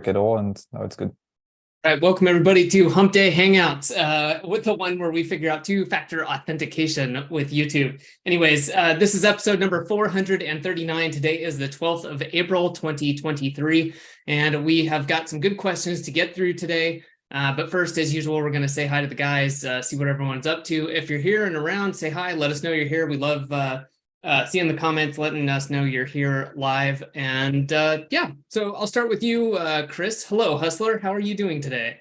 work at all, and now it's good. All right, welcome everybody to Hump Day Hangouts, with the one where we figure out two-factor authentication with YouTube. Anyways, this is episode number 439. Today is the 12th of April, 2023, and we have got some good questions to get through today. But first, as usual, we're going to say hi to the guys, see what everyone's up to. If you're here and around, say hi, let us know you're here. We love seeing the comments, letting us know you're here live. And yeah, so I'll start with you, Chris. Hello, Hustler. How are you doing today?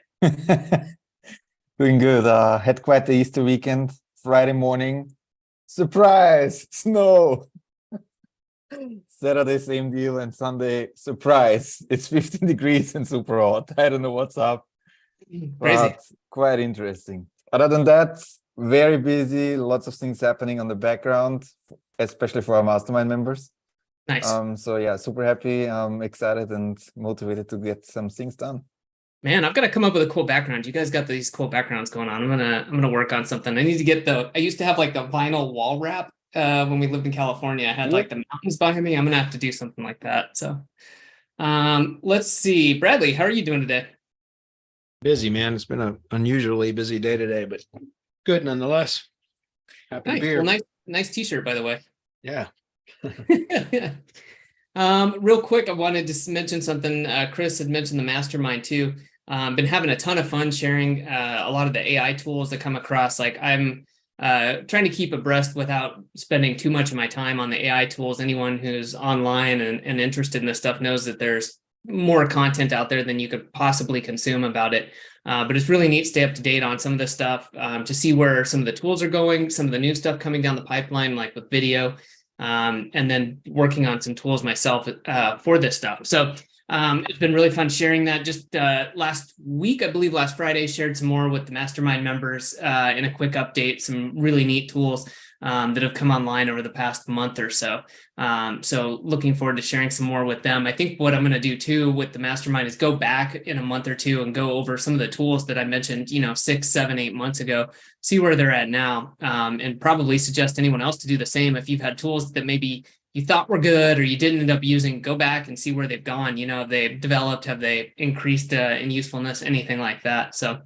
Doing good. Had quite the Easter weekend. Friday morning, surprise, snow. Saturday, same deal, and Sunday, surprise, it's 15 degrees and super hot. I don't know what's up. Crazy. But quite interesting. Other than that, very busy, lots of things happening on the background, especially for our mastermind members. Nice. So yeah, super happy, excited and motivated to get some things done. Man, I've got to come up with a cool background. You guys got these cool backgrounds going on. I'm gonna work on something. I need to get I used to have like the vinyl wall wrap when we lived in California. I had like the mountains behind me. I'm gonna have to do something like that. So let's see. Bradley, how are you doing today? Busy, man. It's been an unusually busy day today, but good nonetheless. Happy to be here. Well, nice t-shirt, by the way. Yeah. Real quick, I wanted to mention something. Chris had mentioned the mastermind too. Been having a ton of fun sharing a lot of the AI tools that come across. Like I'm trying to keep abreast without spending too much of my time on the AI tools. Anyone who's online and interested in this stuff knows that there's more content out there than you could possibly consume about it. But it's really neat to stay up to date on some of this stuff, to see where some of the tools are going, some of the new stuff coming down the pipeline, like with video, and then working on some tools myself for this stuff. So it's been really fun sharing that. Just last week, I believe last Friday, shared some more with the mastermind members in a quick update, some really neat tools that have come online over the past month or so. So looking forward to sharing some more with them. I think what I'm going to do too with the mastermind is go back in a month or two and go over some of the tools that I mentioned, 6, 7, 8 months ago, see where they're at now, and probably suggest anyone else to do the same. If you've had tools that maybe you thought were good or you didn't end up using, go back and see where they've gone. Have they developed, have they increased in usefulness, anything like that. So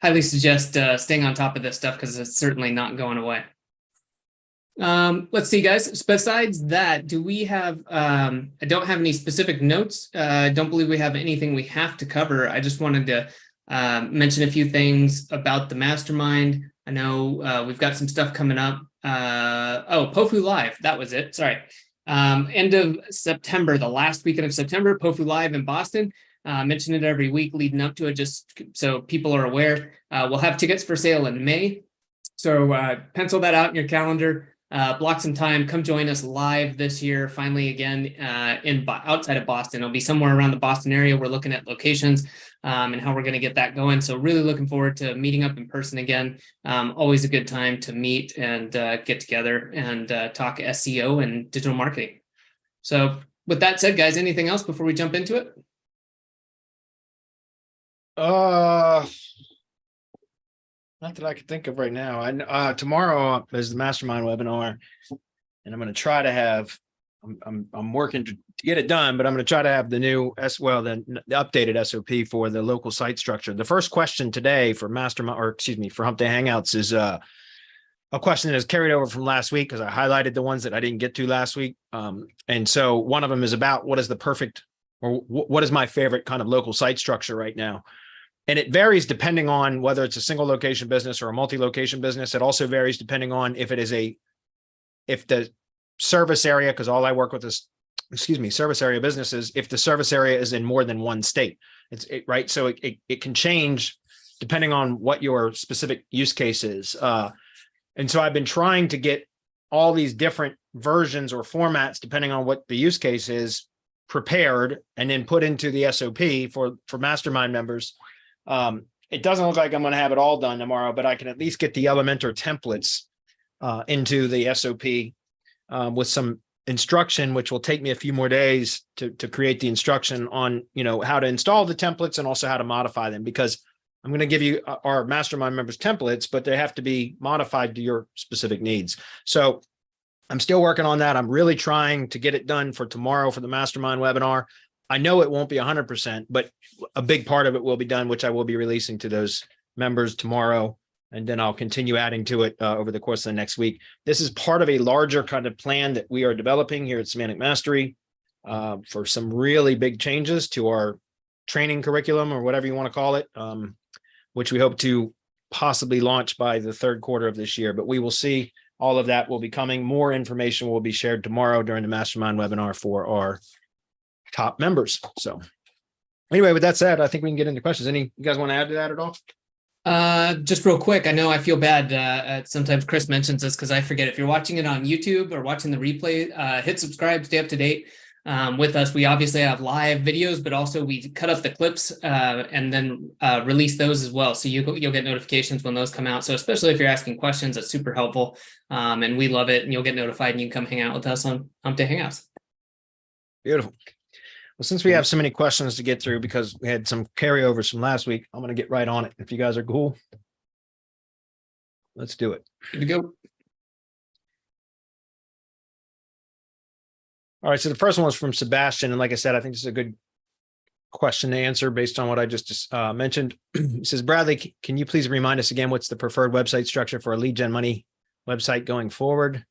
highly suggest staying on top of this stuff because it's certainly not going away. Let's see, guys. Besides that, do we have, I don't have any specific notes. I don't believe we have anything we have to cover. I just wanted to mention a few things about the mastermind. I know we've got some stuff coming up. POFU Live, that was it. Sorry. End of September, the last weekend of September, POFU Live in Boston. Mention it every week leading up to it, just so people are aware. We'll have tickets for sale in May. So pencil that out in your calendar. Block some time, come join us live this year, finally again, outside of Boston. It'll be somewhere around the Boston area. We're looking at locations and how we're going to get that going. So really looking forward to meeting up in person again. Always a good time to meet and get together and talk SEO and digital marketing. So with that said, guys, anything else before we jump into it? Not that I can think of right now. Tomorrow is the mastermind webinar, and I'm going to try to have. I'm working to get it done, but I'm going to try to have the new the updated SOP for the local site structure. The first question today for for Hump Day Hangouts is a question that is carried over from last week because I highlighted the ones that I didn't get to last week. And so one of them is about what is the perfect, or what is my favorite kind of local site structure right now. And it varies depending on whether it's a single location business or a multi-location business. It also varies depending on if the service area, because all I work with is, service area businesses, if the service area is in more than one state, right? So it can change depending on what your specific use case is. And so I've been trying to get all these different versions or formats, depending on what the use case is, prepared and then put into the SOP for mastermind members. It doesn't look like I'm going to have it all done tomorrow, but I can at least get the Elementor templates into the SOP with some instruction, which will take me a few more days to create the instruction on, how to install the templates and also how to modify them, because I'm going to give you our mastermind members templates, but they have to be modified to your specific needs. So I'm still working on that. I'm really trying to get it done for tomorrow for the mastermind webinar. I know it won't be 100%, but a big part of it will be done, which I will be releasing to those members tomorrow. And then I'll continue adding to it over the course of the next week. This is part of a larger kind of plan that we are developing here at Semantic Mastery for some really big changes to our training curriculum, or whatever you want to call it, which we hope to possibly launch by the third quarter of this year. But we will see. All of that will be coming. More information will be shared tomorrow during the mastermind webinar for our top members. So anyway, with that said, I think we can get into questions. You guys want to add to that at all? Just real quick, I know I feel bad. Sometimes Chris mentions this because I forget. If you're watching it on YouTube or watching the replay, hit subscribe, stay up to date with us. We obviously have live videos, but also we cut up the clips and then release those as well. So you'll get notifications when those come out. So especially if you're asking questions, that's super helpful. And we love it. And you'll get notified and you can come hang out with us on Hump Day Hangouts. Beautiful. Well, since we have so many questions to get through because we had some carryovers from last week, I'm going to get right on it. If you guys are cool, let's do it. Good to go. All right. So the first one was from Sebastian. And like I said, I think this is a good question to answer based on what I just mentioned. He says, Bradley, can you please remind us again, what's the preferred website structure for a lead gen money website going forward?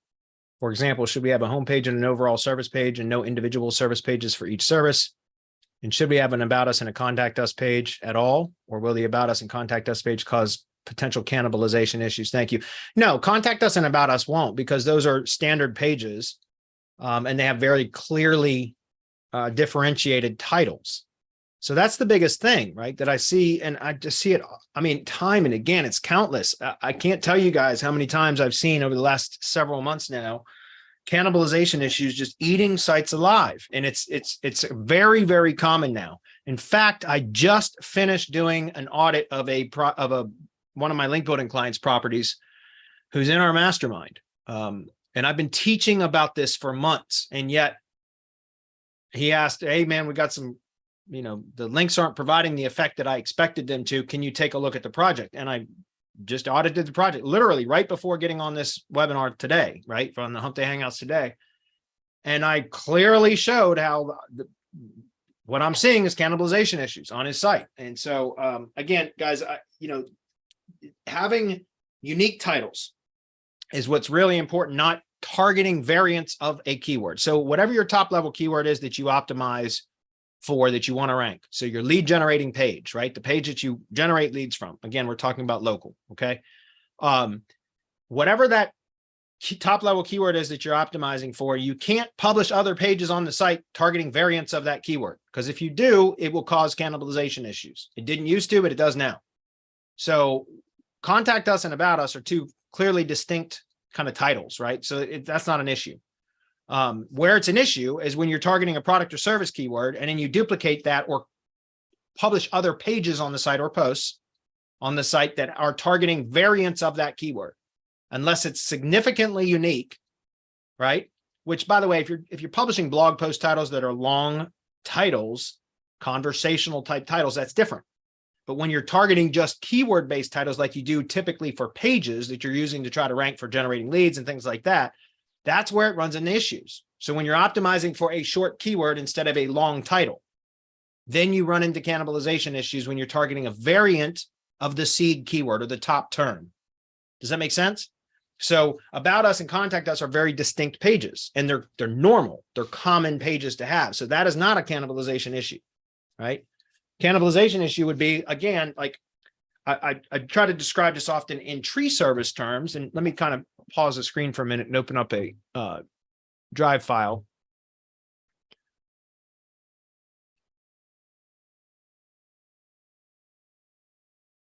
For example, should we have a homepage and an overall service page and no individual service pages for each service? And should we have an about us and a contact us page at all? Or will the about us and contact us page cause potential cannibalization issues? Thank you. No, contact us and about us won't, because those are standard pages and they have very clearly differentiated titles. So that's the biggest thing, right? That I see, and I just see it, I mean, time and again, it's countless. I can't tell you guys how many times I've seen over the last several months now, cannibalization issues just eating sites alive. And it's very, very common now. In fact, I just finished doing an audit of one of my link building clients' properties who's in our mastermind. And I've been teaching about this for months. And yet he asked, hey man, we got some, the links aren't providing the effect that I expected them to. Can you take a look at the project? And I just audited the project literally right before getting on this webinar today, right? From the Hump Day Hangouts today. And I clearly showed how what I'm seeing is cannibalization issues on his site. And so again, guys, having unique titles is what's really important, not targeting variants of a keyword. So whatever your top level keyword is that you optimize for, that you want to rank. So your lead generating page, right? The page that you generate leads from. Again, we're talking about local. Okay. Whatever that top level keyword is that you're optimizing for, you can't publish other pages on the site targeting variants of that keyword. Because if you do, it will cause cannibalization issues. It didn't used to, but it does now. So contact us and about us are two clearly distinct kind of titles, right? So that's not an issue. Where it's an issue is when you're targeting a product or service keyword and then you duplicate that or publish other pages on the site or posts on the site that are targeting variants of that keyword, unless it's significantly unique, right? Which, by the way, if you're publishing blog post titles that are long titles, conversational type titles, that's different. But when you're targeting just keyword-based titles like you do typically for pages that you're using to try to rank for generating leads and things like that, that's where it runs into issues. So when you're optimizing for a short keyword instead of a long title, then you run into cannibalization issues when you're targeting a variant of the seed keyword or the top term. Does that make sense? So about us and contact us are very distinct pages, and they're normal. They're common pages to have. So that is not a cannibalization issue, right? Cannibalization issue would be, again, like I try to describe this often in tree service terms. And let me kind of pause the screen for a minute and open up a drive file.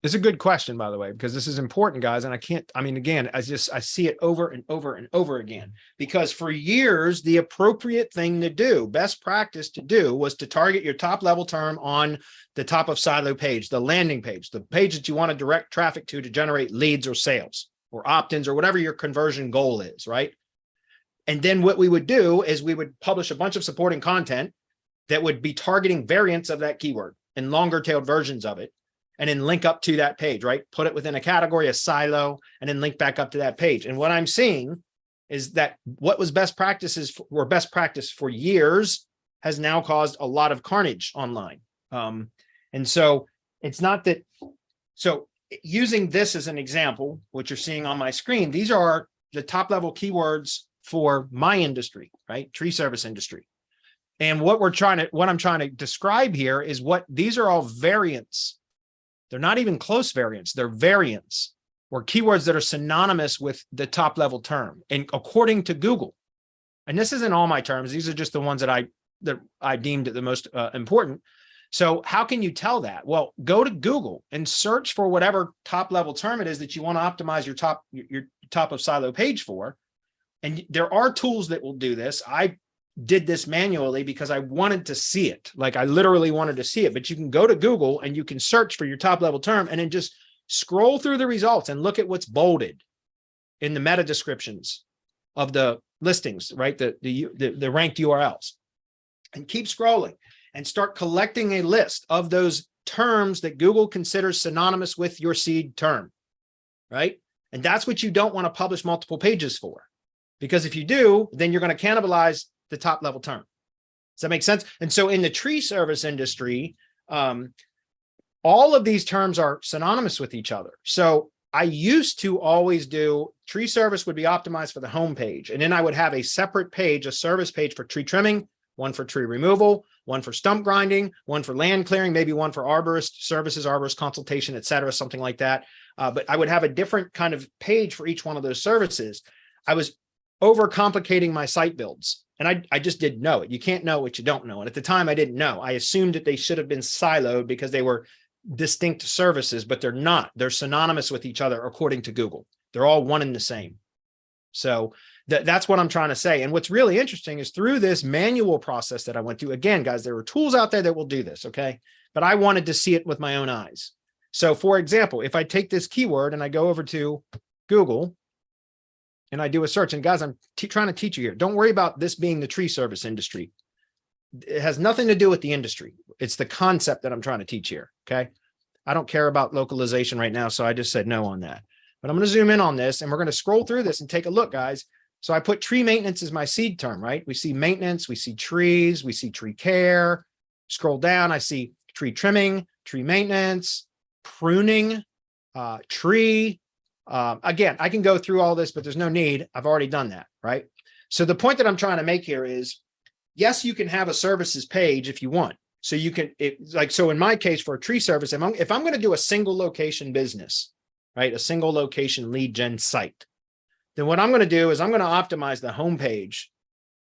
It's a good question, by the way, because this is important, guys. And again, I see it over and over and over again, because for years, the appropriate thing to do, best practice to do, was to target your top level term on the top of silo page, the landing page, the page that you want to direct traffic to generate leads or sales or opt-ins or whatever your conversion goal is, right? And then what we would do is we would publish a bunch of supporting content that would be targeting variants of that keyword and longer tailed versions of it, and then link up to that page, right? Put it within a category, a silo, and then link back up to that page. And what I'm seeing is that what was best practice for years has now caused a lot of carnage online. And so it's not that, so using this as an example, what you're seeing on my screen, these are the top level keywords for my industry, right? Tree service industry. And what I'm trying to describe here is these are all variants. They're not even close variants. They're variants, or keywords that are synonymous with the top level term. And according to Google, and this isn't all my terms, these are just the ones that I deemed the most important. So how can you tell that? Well, go to Google and search for whatever top level term it is that you want to optimize your top of silo page for. And there are tools that will do this. I did this manually because I wanted to see it. Like I literally wanted to see it, but you can go to Google and you can search for your top level term and then just scroll through the results and look at what's bolded in the meta descriptions of the listings, right? The ranked URLs, and keep scrolling and start collecting a list of those terms that Google considers synonymous with your seed term, right? And that's what you don't want to publish multiple pages for, because if you do, then you're going to cannibalize the top level term. Does that make sense? And so in the tree service industry, all of these terms are synonymous with each other. So I used to always do tree service would be optimized for the home page. And then I would have a separate page, a service page for tree trimming, one for tree removal, one for stump grinding, one for land clearing, maybe one for arborist services, arborist consultation, et cetera, something like that. But I would have a different kind of page for each one of those services. I was overcomplicating my site builds. And I just didn't know it. You can't know what you don't know. And at the time I didn't know. I assumed that they should have been siloed because they were distinct services, but they're not. They're synonymous with each other according to Google. They're all one and the same. So that's what I'm trying to say. And what's really interesting is through this manual process that I went through, again, guys, there were tools out there that will do this, okay? But I wanted to see it with my own eyes. So for example, if I take this keyword and I go over to Google and I do a search, and guys, I'm trying to teach you here. Don't worry about this being the tree service industry. It has nothing to do with the industry. It's the concept that I'm trying to teach here, okay? I don't care about localization right now, so I just said no on that. But I'm going to zoom in on this, and we're going to scroll through this and take a look, guys. So I put tree maintenance as my seed term, right? We see maintenance, we see trees, we see tree care. Scroll down, I see tree trimming, tree maintenance, pruning, tree. Again, I can go through all this, but there's no need. I've already done that, right? So the point that I'm trying to make here is, yes, you can have a services page if you want. So you can, so in my case for a tree service, if I'm going to do a single location business, right? A single location lead gen site, then what I'm going to do is I'm going to optimize the homepage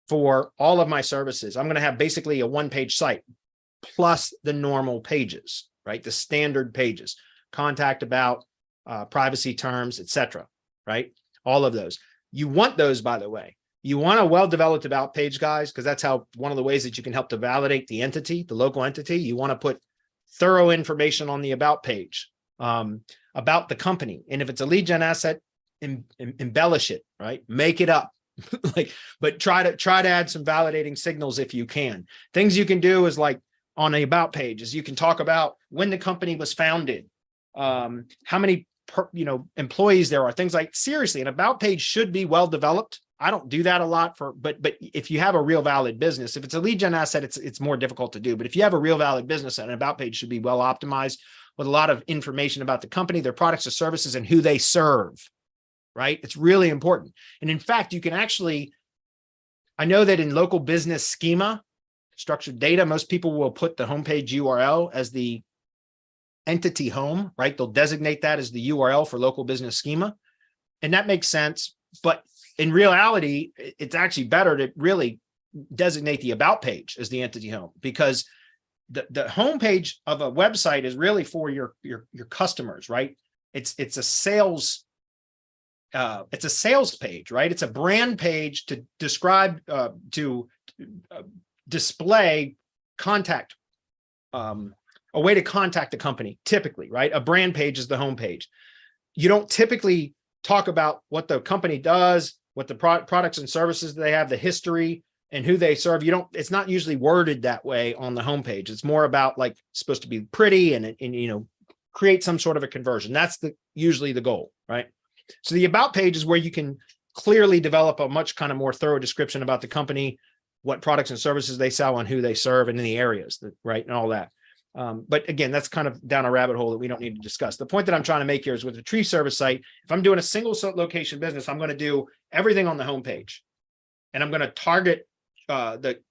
for all of my services. I'm going to have basically a one-page site plus the normal pages, right? The standard pages, contact about, privacy terms, etc. Right? All of those. You want those, by the way. You want a well-developed about page, guys, because that's how one of the ways that you can help to validate the entity, the local entity. You want to put thorough information on the about page about the company. And if it's a lead gen asset, embellish it, right? Make it up. But try to add some validating signals if you can. Things you can do is like on the about page is you can talk about when the company was founded, how many employees there are, things like, seriously, an about page should be well developed. I don't do that a lot but if you have a real valid business, if it's a lead gen asset, it's more difficult to do. But if you have a real valid business, an about page should be well optimized with a lot of information about the company, their products or services, and who they serve, right? It's really important. And in fact, you can actually, I know that in local business schema, structured data, most people will put the homepage URL as the entity home, right? They'll designate that as the URL for local business schema. And that makes sense. But in reality, it's actually better to really designate the about page as the entity home, because the homepage of a website is really for your customers, right? It's a sales page, right? It's a brand page to describe, to display contact, a way to contact the company, typically, right? A brand page is the homepage. You don't typically talk about what the company does, what the products and services they have, the history, and who they serve. It's not usually worded that way on the homepage. It's more about like supposed to be pretty and create some sort of a conversion. That's usually the goal, right? So the about page is where you can clearly develop a much kind of more thorough description about the company, what products and services they sell and who they serve and in the areas that, right, and all that. But again, that's kind of down a rabbit hole that we don't need to discuss. The point that I'm trying to make here is with the tree service site, if I'm doing a single location business, I'm going to do everything on the homepage, and I'm going to target the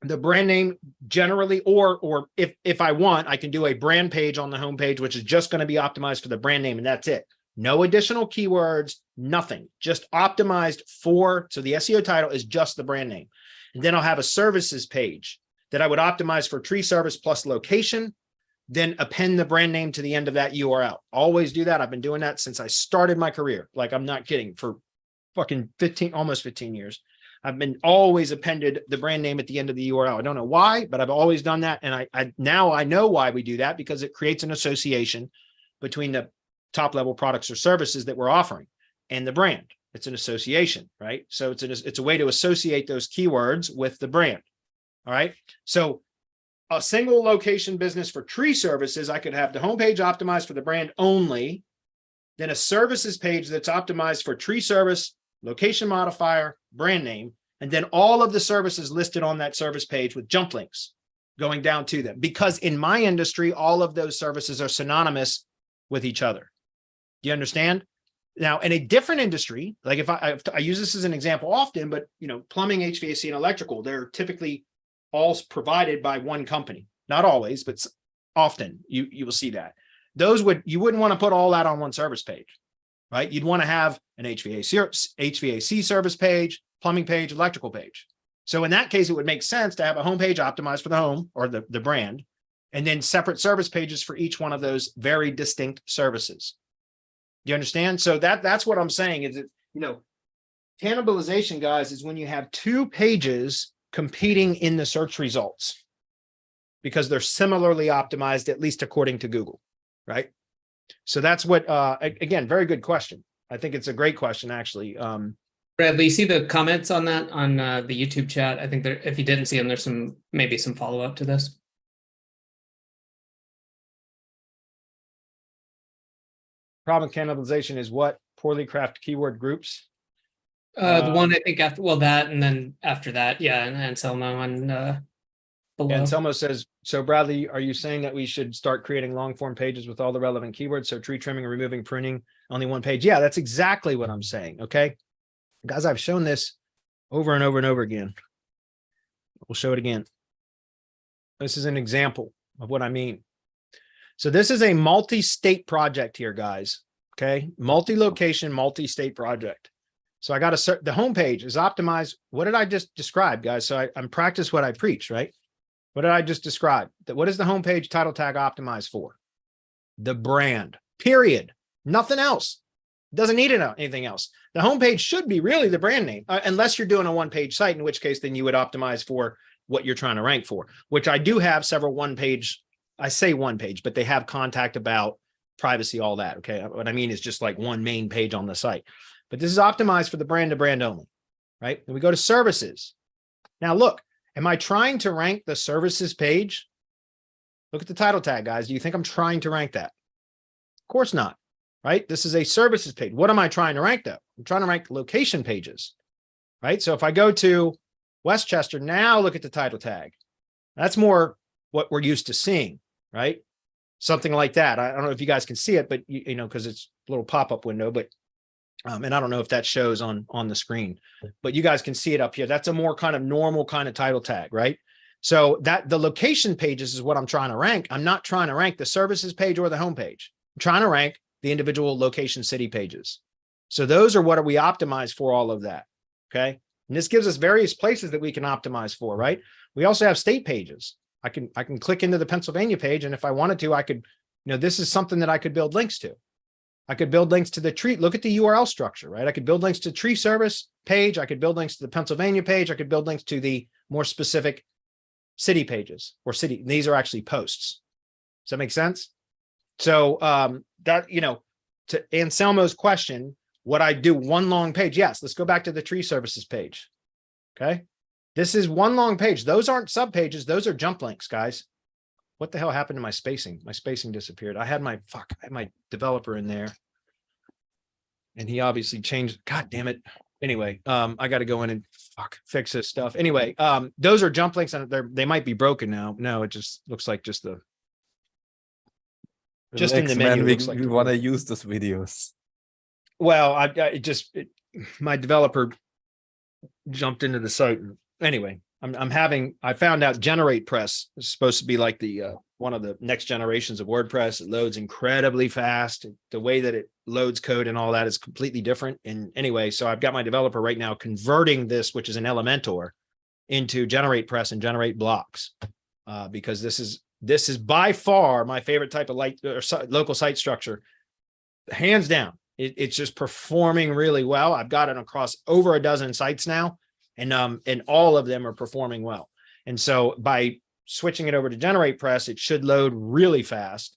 brand name generally, or if I want, I can do a brand page on the homepage, which is just going to be optimized for the brand name, and that's it. No additional keywords, nothing, just optimized for, so the SEO title is just the brand name. And then I'll have a services page that I would optimize for tree service plus location, then append the brand name to the end of that URL. Always do that. I've been doing that since I started my career. Like, I'm not kidding, for fucking almost 15 years. I've been always appended the brand name at the end of the URL. I don't know why, but I've always done that. And now I know why we do that, because it creates an association between the top level products or services that we're offering and the brand. It's an association, right? So it's a way to associate those keywords with the brand. All right. So a single location business for tree services, I could have the homepage optimized for the brand only, then a services page that's optimized for tree service, location modifier, brand name, and then all of the services listed on that service page with jump links going down to them. Because in my industry, all of those services are synonymous with each other. Do you understand? Now, in a different industry, like if I use this as an example often, but plumbing, HVAC, and electrical, they're typically all provided by one company. Not always, but often you will see that. You wouldn't want to put all that on one service page, right? You'd want to have an HVAC service page, plumbing page, electrical page. So in that case, it would make sense to have a homepage optimized for the home or the brand, and then separate service pages for each one of those very distinct services. Do you understand? So that's what I'm saying is that, cannibalization, guys, is when you have two pages competing in the search results because they're similarly optimized, at least according to Google, right? So that's what, again, very good question. I think it's a great question, actually. Bradley, you see the comments on that on the YouTube chat? I think there, if you didn't see them, there's maybe some follow-up to this. Problem cannibalization is what? Poorly crafted keyword groups? The one I think after, that, and then after that, yeah, and Anselmo and below. And Anselmo says, so Bradley, are you saying that we should start creating long form pages with all the relevant keywords? So tree trimming, removing, pruning, only one page. Yeah, that's exactly what I'm saying. Okay, guys, I've shown this over and over and over again. We'll show it again. This is an example of what I mean. So this is a multi-state project here, guys. Okay, multi-location, multi-state project. So I got the homepage is optimized. What did I just describe, guys? So I'm practice what I preach, right? What did I just describe? What is the homepage title tag optimized for? The brand, period. Nothing else. Doesn't need anything else. The homepage should be really the brand name, unless you're doing a one-page site, in which case then you would optimize for what you're trying to rank for, which I do have several one-page. I say one page, but they have contact about privacy, all that. Okay. What I mean is just like one main page on the site, but this is optimized for the brand to brand only, right? And we go to services. Now, look, am I trying to rank the services page? Look at the title tag, guys. Do you think I'm trying to rank that? Of course not, right? This is a services page. What am I trying to rank though? I'm trying to rank location pages, right? So if I go to Westchester, now look at the title tag. That's more what we're used to seeing. Right? Something like that. I don't know if you guys can see it, but because it's a little pop-up window, but and I don't know if that shows on the screen, but you guys can see it up here. That's a more kind of normal kind of title tag, right? So that the location pages is what I'm trying to rank. I'm not trying to rank the services page or the home page. I'm trying to rank the individual location city pages. So those are what we optimize for, all of that. Okay. And this gives us various places that we can optimize for, right? We also have state pages. I can click into the Pennsylvania page, and if I wanted to, I could, this is something that I could build links to. I could build links to the tree. Look at the URL structure, right? I could build links to tree service page. I could build links to the Pennsylvania page. I could build links to the more specific city pages or city. These are actually posts. Does that make sense? So that, to Anselmo's question, would I do one long page? Yes. Let's go back to the tree services page. Okay. This is one long page. Those aren't sub pages. Those are jump links, guys. What the hell happened to my spacing? My spacing disappeared. I had my developer in there, and he obviously changed. God damn it. Anyway, I got to go in and fix this stuff. Anyway, those are jump links and they might be broken now. No, it just looks like just the just in the menu. Man, Looks like we want to use those videos. well, my developer jumped into the site. Anyway, I found out Generate Press is supposed to be like the one of the next generations of WordPress. It loads incredibly fast. The way that it loads code and all that is completely different. And anyway, so I've got my developer right now converting this, which is an Elementor, into Generate Press and Generate Blocks, because this is by far my favorite type of local site structure, hands down. It's just performing really well. I've got it across over a dozen sites now, and all of them are performing well. And so by switching it over to Generate Press, it should load really fast,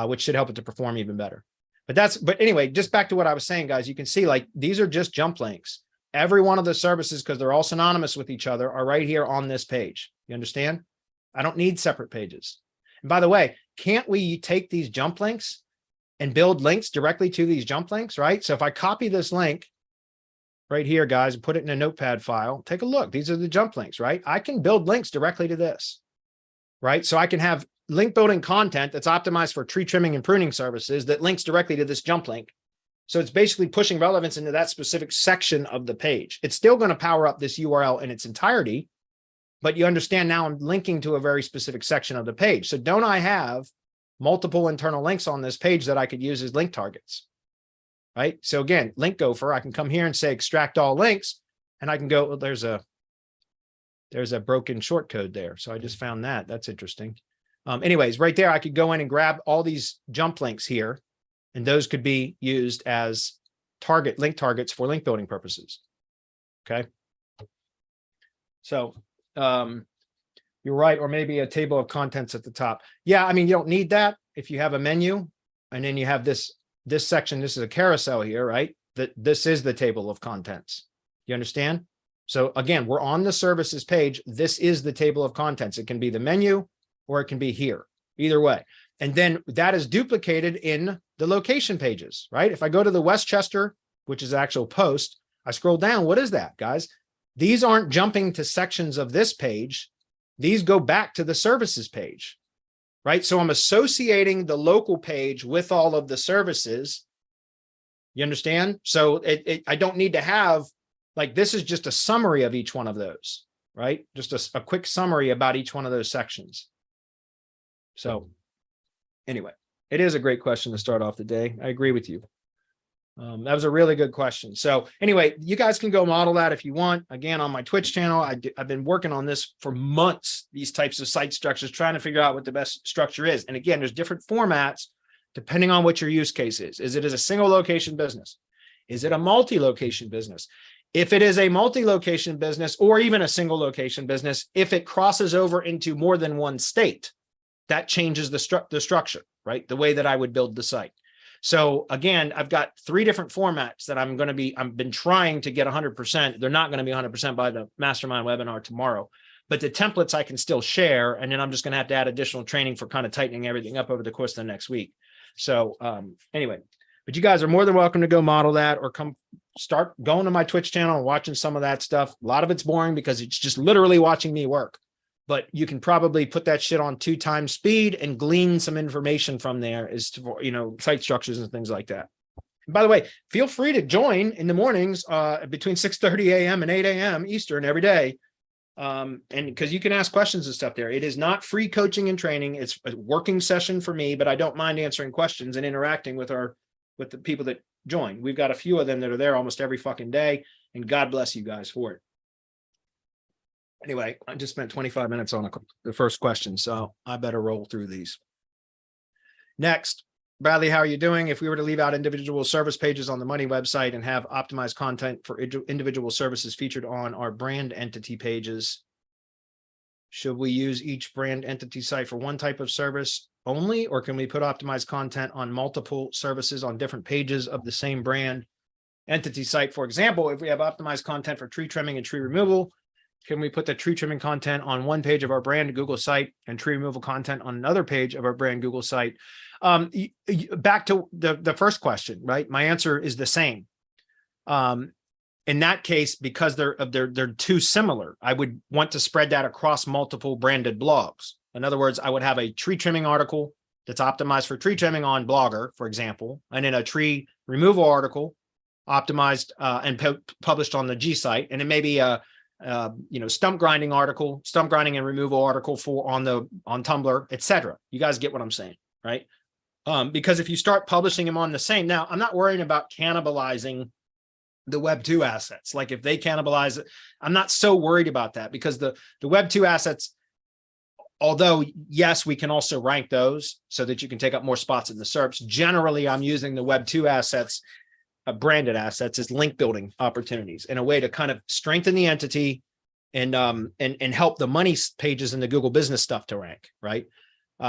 which should help it to perform even better. But anyway, just back to what I was saying, guys, you can see like these are just jump links. Every one of the services, because they're all synonymous with each other, are right here on this page. You understand? I don't need separate pages. And by the way, can't we take these jump links and build links directly to these jump links, right? So if I copy this link right here, guys, and put it in a notepad file, take a look. These are the jump links, right? I can build links directly to this, right? So I can have link building content that's optimized for tree trimming and pruning services that links directly to this jump link. So it's basically pushing relevance into that specific section of the page. It's still going to power up this URL in its entirety, but you understand now I'm linking to a very specific section of the page. So don't I have multiple internal links on this page that I could use as link targets, right? So again, link gopher, I can come here and say extract all links, and I can go, well, there's a broken short code there. So I just found that. That's interesting. Anyways, right there, I could go in and grab all these jump links here, and those could be used as link targets for link building purposes. Okay. So you're right, or maybe a table of contents at the top. Yeah, I mean, you don't need that if you have a menu and then you have this section. This is a carousel here, right? This is the table of contents. You understand? So again, we're on the services page. This is the table of contents. It can be the menu or it can be here, either way. And then that is duplicated in the location pages, right? If I go to the Westchester, which is actual post, I scroll down. What is that, guys? These aren't jumping to sections of this page. These go back to the services page, right? So I'm associating the local page with all of the services. You understand? So I don't need to have, like, this is just a summary of each one of those, right? Just a quick summary about each one of those sections. So anyway, it is a great question to start off the day. I agree with you. That was a really good question. So anyway, you guys can go model that if you want. Again, on my Twitch channel, I've been working on this for months, these types of site structures, trying to figure out what the best structure is. And again, there's different formats depending on what your use case is. Is it as a single location business? Is it a multi-location business? If it is a multi-location business or even a single location business, if it crosses over into more than one state, that changes the structure, right? The way that I would build the site. So again, I've got 3 different formats that I've been trying to get 100%. They're not going to be 100% by the mastermind webinar tomorrow, but the templates I can still share. And then I'm just going to have to add additional training for kind of tightening everything up over the course of the next week. So anyway, but you guys are more than welcome to go model that or come start going to my Twitch channel and watching some of that stuff. A lot of it's boring because it's just literally watching me work. But you can probably put that shit on 2 times speed and glean some information from there as to, you know, site structures and things like that. And by the way, feel free to join in the mornings between 6:30 a.m. and 8 a.m. Eastern every day. And because you can ask questions and stuff there. It is not free coaching and training. It's a working session for me, but I don't mind answering questions and interacting with the people that join. We've got a few of them that are there almost every fucking day, and God bless you guys for it. Anyway, I just spent 25 minutes on the first question, so I better roll through these. Next, Bradley, how are you doing? If we were to leave out individual service pages on the money website and have optimized content for individual services featured on our brand entity pages, should we use each brand entity site for one type of service only, or can we put optimized content on multiple services on different pages of the same brand entity site? For example, if we have optimized content for tree trimming and tree removal, can we put the tree trimming content on one page of our brand Google site and tree removal content on another page of our brand Google site? Back to the first question, right? My answer is the same. in that case, because they're too similar, I would want to spread that across multiple branded blogs. In other words, I would have a tree trimming article that's optimized for tree trimming on Blogger, for example, and then a tree removal article optimized and published on the G site, and it may be a stump grinding article, stump grinding and removal article on Tumblr, etc. You guys get what I'm saying, right? Because if you start publishing them on the same, now I'm not worrying about cannibalizing the Web 2 assets. Like if they cannibalize it, I'm not so worried about that, because the Web 2 assets, although yes, we can also rank those so that you can take up more spots in the SERPs. Generally, I'm using the Web 2 assets, branded assets, as link building opportunities in a way to kind of strengthen the entity and help the money pages in the Google business stuff to rank, right?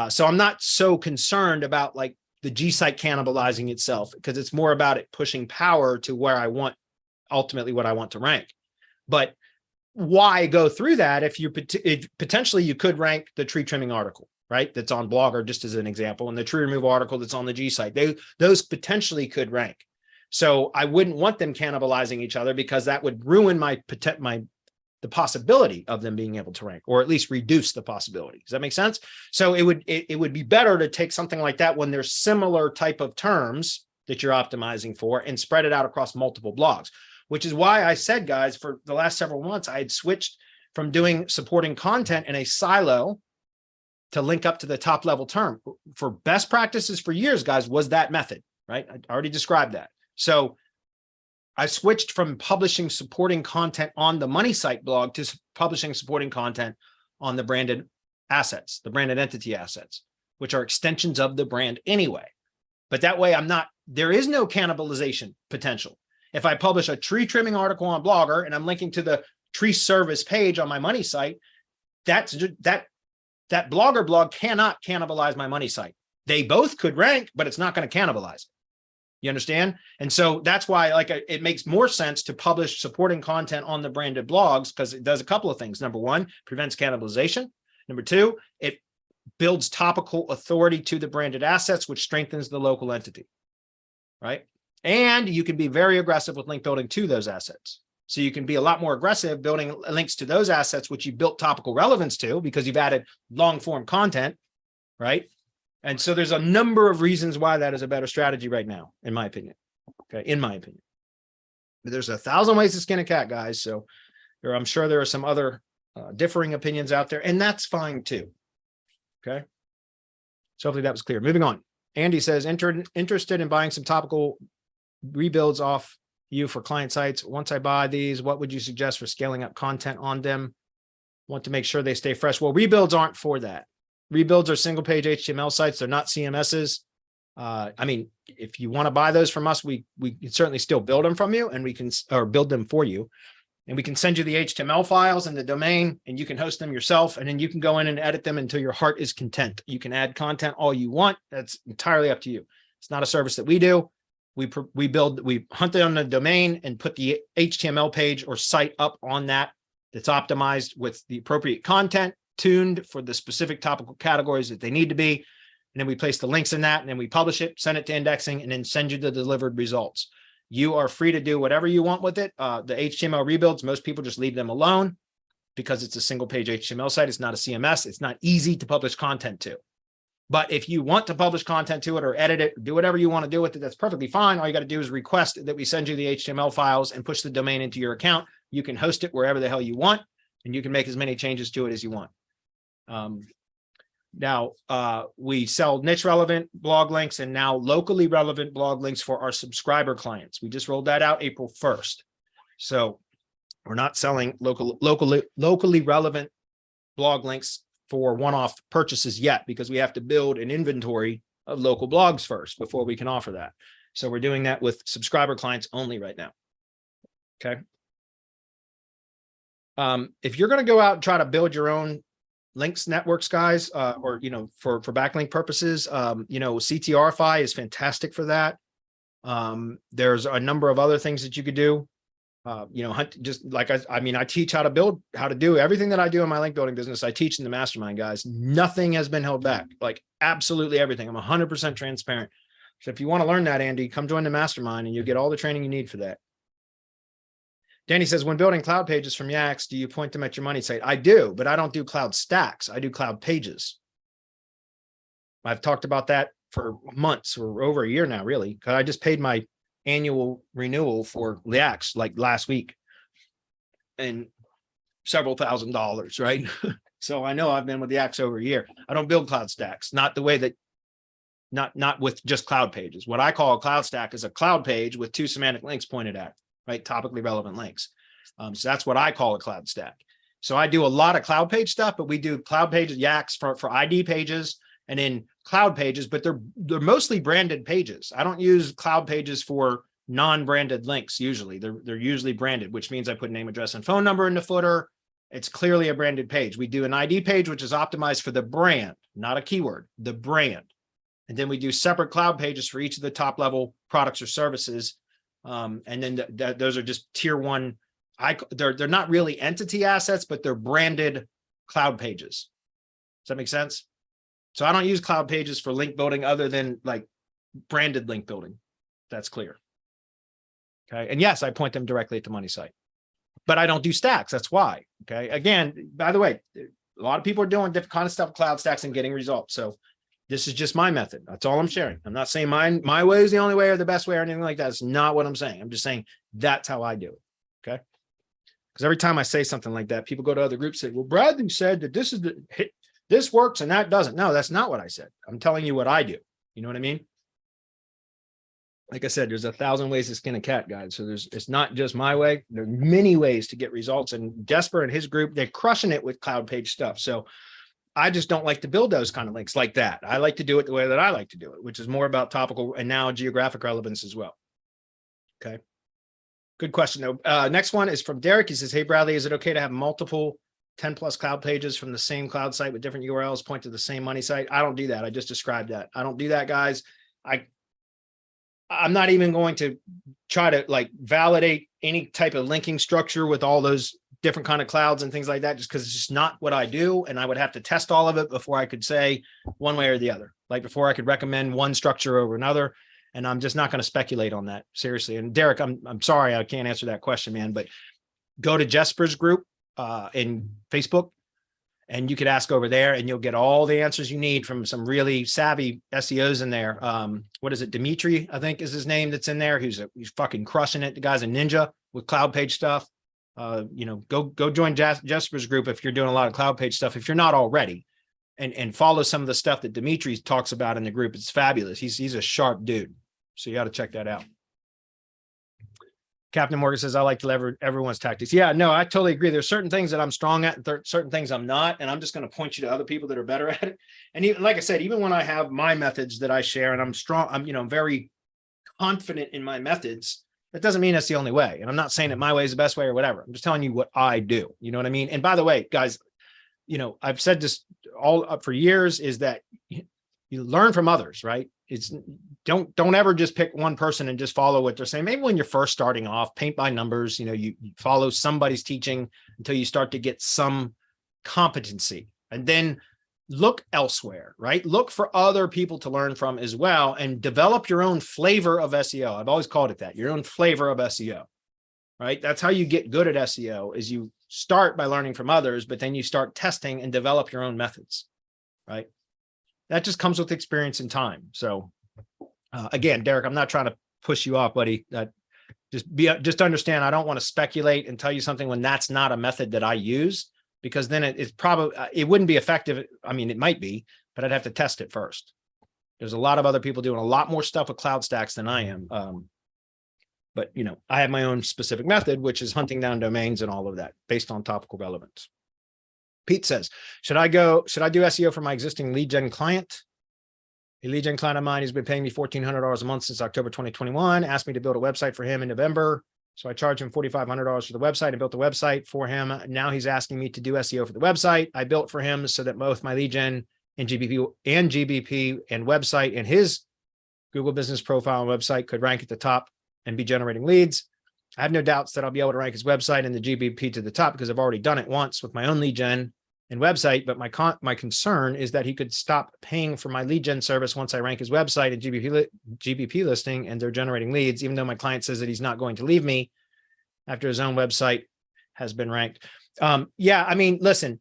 So I'm not so concerned about like the G site cannibalizing itself, because it's more about it pushing power to where I want, ultimately what I want to rank. But why go through that if potentially you could rank the tree trimming article, right? That's on Blogger, just as an example, and the tree removal article that's on the G site. Those potentially could rank. So I wouldn't want them cannibalizing each other, because that would ruin the possibility of them being able to rank, or at least reduce the possibility. Does that make sense? So it would be better to take something like that when there's similar type of terms that you're optimizing for and spread it out across multiple blogs, which is why I said, guys, for the last several months, I had switched from doing supporting content in a silo to link up to the top level term. For best practices for years, guys, was that method, right? I already described that. So I switched from publishing supporting content on the money site blog to publishing supporting content on the branded assets, the branded entity assets, which are extensions of the brand anyway. But that way there is no cannibalization potential. If I publish a tree trimming article on Blogger and I'm linking to the tree service page on my money site, that Blogger blog cannot cannibalize my money site. They both could rank, but it's not going to cannibalize it. You understand? And so that's why it makes more sense to publish supporting content on the branded blogs, because it does a couple of things. Number one, prevents cannibalization. Number two, it builds topical authority to the branded assets, which strengthens the local entity, right? And you can be very aggressive with link building to those assets. So you can be a lot more aggressive building links to those assets, which you built topical relevance to because you've added long form content, right? And so there's a number of reasons why that is a better strategy right now, in my opinion. Okay, in my opinion. But there's 1,000 ways to skin a cat, guys. So I'm sure there are some other differing opinions out there, and that's fine too. Okay. So hopefully that was clear. Moving on. Andy says, interested in buying some topical rebuilds off you for client sites. Once I buy these, what would you suggest for scaling up content on them? Want to make sure they stay fresh. Well, rebuilds aren't for that. Rebuilds are single page HTML sites. They're not CMSs. I mean, if you want to buy those from us, we can certainly still build them from you, and we can, or build them for you. And we can send you the HTML files and the domain, and you can host them yourself. And then you can go in and edit them until your heart is content. You can add content all you want. That's entirely up to you. It's not a service that we do. We hunt it on the domain and put the HTML page or site up on that. That's optimized with the appropriate content, tuned for the specific topical categories that they need to be. And then we place the links in that, and then we publish it, send it to indexing, and then send you the delivered results. You are free to do whatever you want with it. The HTML rebuilds, most people just leave them alone because it's a single page HTML site. It's not a CMS. It's not easy to publish content to. But if you want to publish content to it or edit it, do whatever you want to do with it, that's perfectly fine. All you got to do is request that we send you the HTML files and push the domain into your account. You can host it wherever the hell you want, and you can make as many changes to it as you want. Now, we sell niche relevant blog links and now locally relevant blog links for our subscriber clients. We just rolled that out April 1st. So we're not selling locally relevant blog links for one-off purchases yet, because we have to build an inventory of local blogs first before we can offer that. So we're doing that with subscriber clients only right now. Okay. If you're going to go out and try to build your own links networks, guys, or, for backlink purposes, CTRFI is fantastic for that. There's a number of other things that you could do. Just like I teach how to do everything that I do in my link building business. I teach in the mastermind, guys. Nothing has been held back, like absolutely everything. I'm 100% transparent. So if you want to learn that, Andy, come join the mastermind and you'll get all the training you need for that. Danny says, when building cloud pages from yacss, do you point them at your money site? I do, but I don't do cloud stacks. I do cloud pages. I've talked about that for months or over a year now, really, because I just paid my annual renewal for yacss like last week and several $1,000s, right? So I know I've been with yacss over a year. I don't build cloud stacks, not the way that, not with just cloud pages. What I call a cloud stack is a cloud page with 2 semantic links pointed at, right? Topically relevant links. So that's what I call a cloud stack. So I do a lot of cloud page stuff, but we do cloud pages, yacss for ID pages and then cloud pages, but they're mostly branded pages. I don't use cloud pages for non-branded links. Usually they're usually branded, which means I put name, address, and phone number in the footer. It's clearly a branded page. We do an ID page, which is optimized for the brand, not a keyword, the brand. And then we do separate cloud pages for each of the top level products or services. And then those are just tier 1. They're not really entity assets, but they're branded cloud pages. Does that make sense? So I don't use cloud pages for link building other than like branded link building. That's clear. Okay. And yes, I point them directly at the money site, but I don't do stacks. That's why. Okay. Again, by the way, a lot of people are doing different kind of stuff, cloud stacks, and getting results. So this is just my method. That's all I'm sharing. I'm not saying my way is the only way or the best way or anything like that. It's not what I'm saying. I'm just saying that's how I do it. Okay. Because every time I say something like that, people go to other groups and say, well, Bradley said that this is the hit. This works and that doesn't. No, that's not what I said. I'm telling you what I do. You know what I mean? Like I said, there's 1,000 ways to skin a cat, guys. So it's not just my way. There are many ways to get results. And Jesper and his group, they're crushing it with cloud page stuff. So I just don't like to build those kind of links like that. I like to do it the way that I like to do it, which is more about topical and now geographic relevance as well. Okay. Good question though. Next one is from Derek. He says, hey, Bradley, is it okay to have multiple 10+ cloud pages from the same cloud site with different URLs point to the same money site? I don't do that. I just described that. I don't do that, guys. I'm not even going to try to like validate any type of linking structure with all those different kind of clouds and things like that, just because it's just not what I do. And I would have to test all of it before I could say one way or the other, like before I could recommend one structure over another. And I'm just not going to speculate on that, seriously. And Derek, I'm sorry, I can't answer that question, man, but go to Jesper's group in Facebook, and you could ask over there and you'll get all the answers you need from some really savvy SEOs in there. What is it? Dimitri, I think is his name, that's in there. He's fucking crushing it. The guy's a ninja with cloud page stuff. Go join Jesper's group if you're doing a lot of cloud page stuff, if you're not already, and follow some of the stuff that Dimitri talks about in the group. It's fabulous. He's a sharp dude. So you got to check that out. Captain Morgan says, I like to leverage everyone's tactics. Yeah, no, I totally agree. There's certain things that I'm strong at and certain things I'm not. And I'm just going to point you to other people that are better at it. And even, like I said, even when I have my methods that I share and I'm strong, I'm very confident in my methods. That doesn't mean that's the only way. And I'm not saying that my way is the best way or whatever. I'm just telling you what I do. You know what I mean? And by the way, guys, I've said this all up for years, is that you learn from others, right? It's don't ever just pick one person and just follow what they're saying. Maybe when you're first starting off, paint by numbers, you follow somebody's teaching until you start to get some competency, and then look elsewhere, right? Look for other people to learn from as well, and develop your own flavor of SEO. I've always called it that, your own flavor of SEO, right? That's how you get good at SEO, is you start by learning from others, but then you start testing and develop your own methods, right? That just comes with experience and time. So again, Derek, I'm not trying to push you off, buddy. Just understand, I don't want to speculate and tell you something when that's not a method that I use, because then it's probably, it wouldn't be effective. I mean, it might be, but I'd have to test it first. There's a lot of other people doing a lot more stuff with cloud stacks than I am. But I have my own specific method, which is hunting down domains and all of that based on topical relevance. Pete says, should I do SEO for my existing lead gen client? A lead gen client of mine has been paying me $1,400 a month since October 2021, asked me to build a website for him in November. So I charged him $4,500 for the website and built the website for him. Now he's asking me to do SEO for the website I built for him so that both my lead gen and GBP and website and his Google business profile and website could rank at the top and be generating leads. I have no doubts that I'll be able to rank his website and the GBP to the top, because I've already done it once with my own lead gen and website. But my concern is that he could stop paying for my lead gen service once I rank his website and GBP listing and they're generating leads, even though my client says that he's not going to leave me. after his own website has been ranked? Yeah, I mean, listen,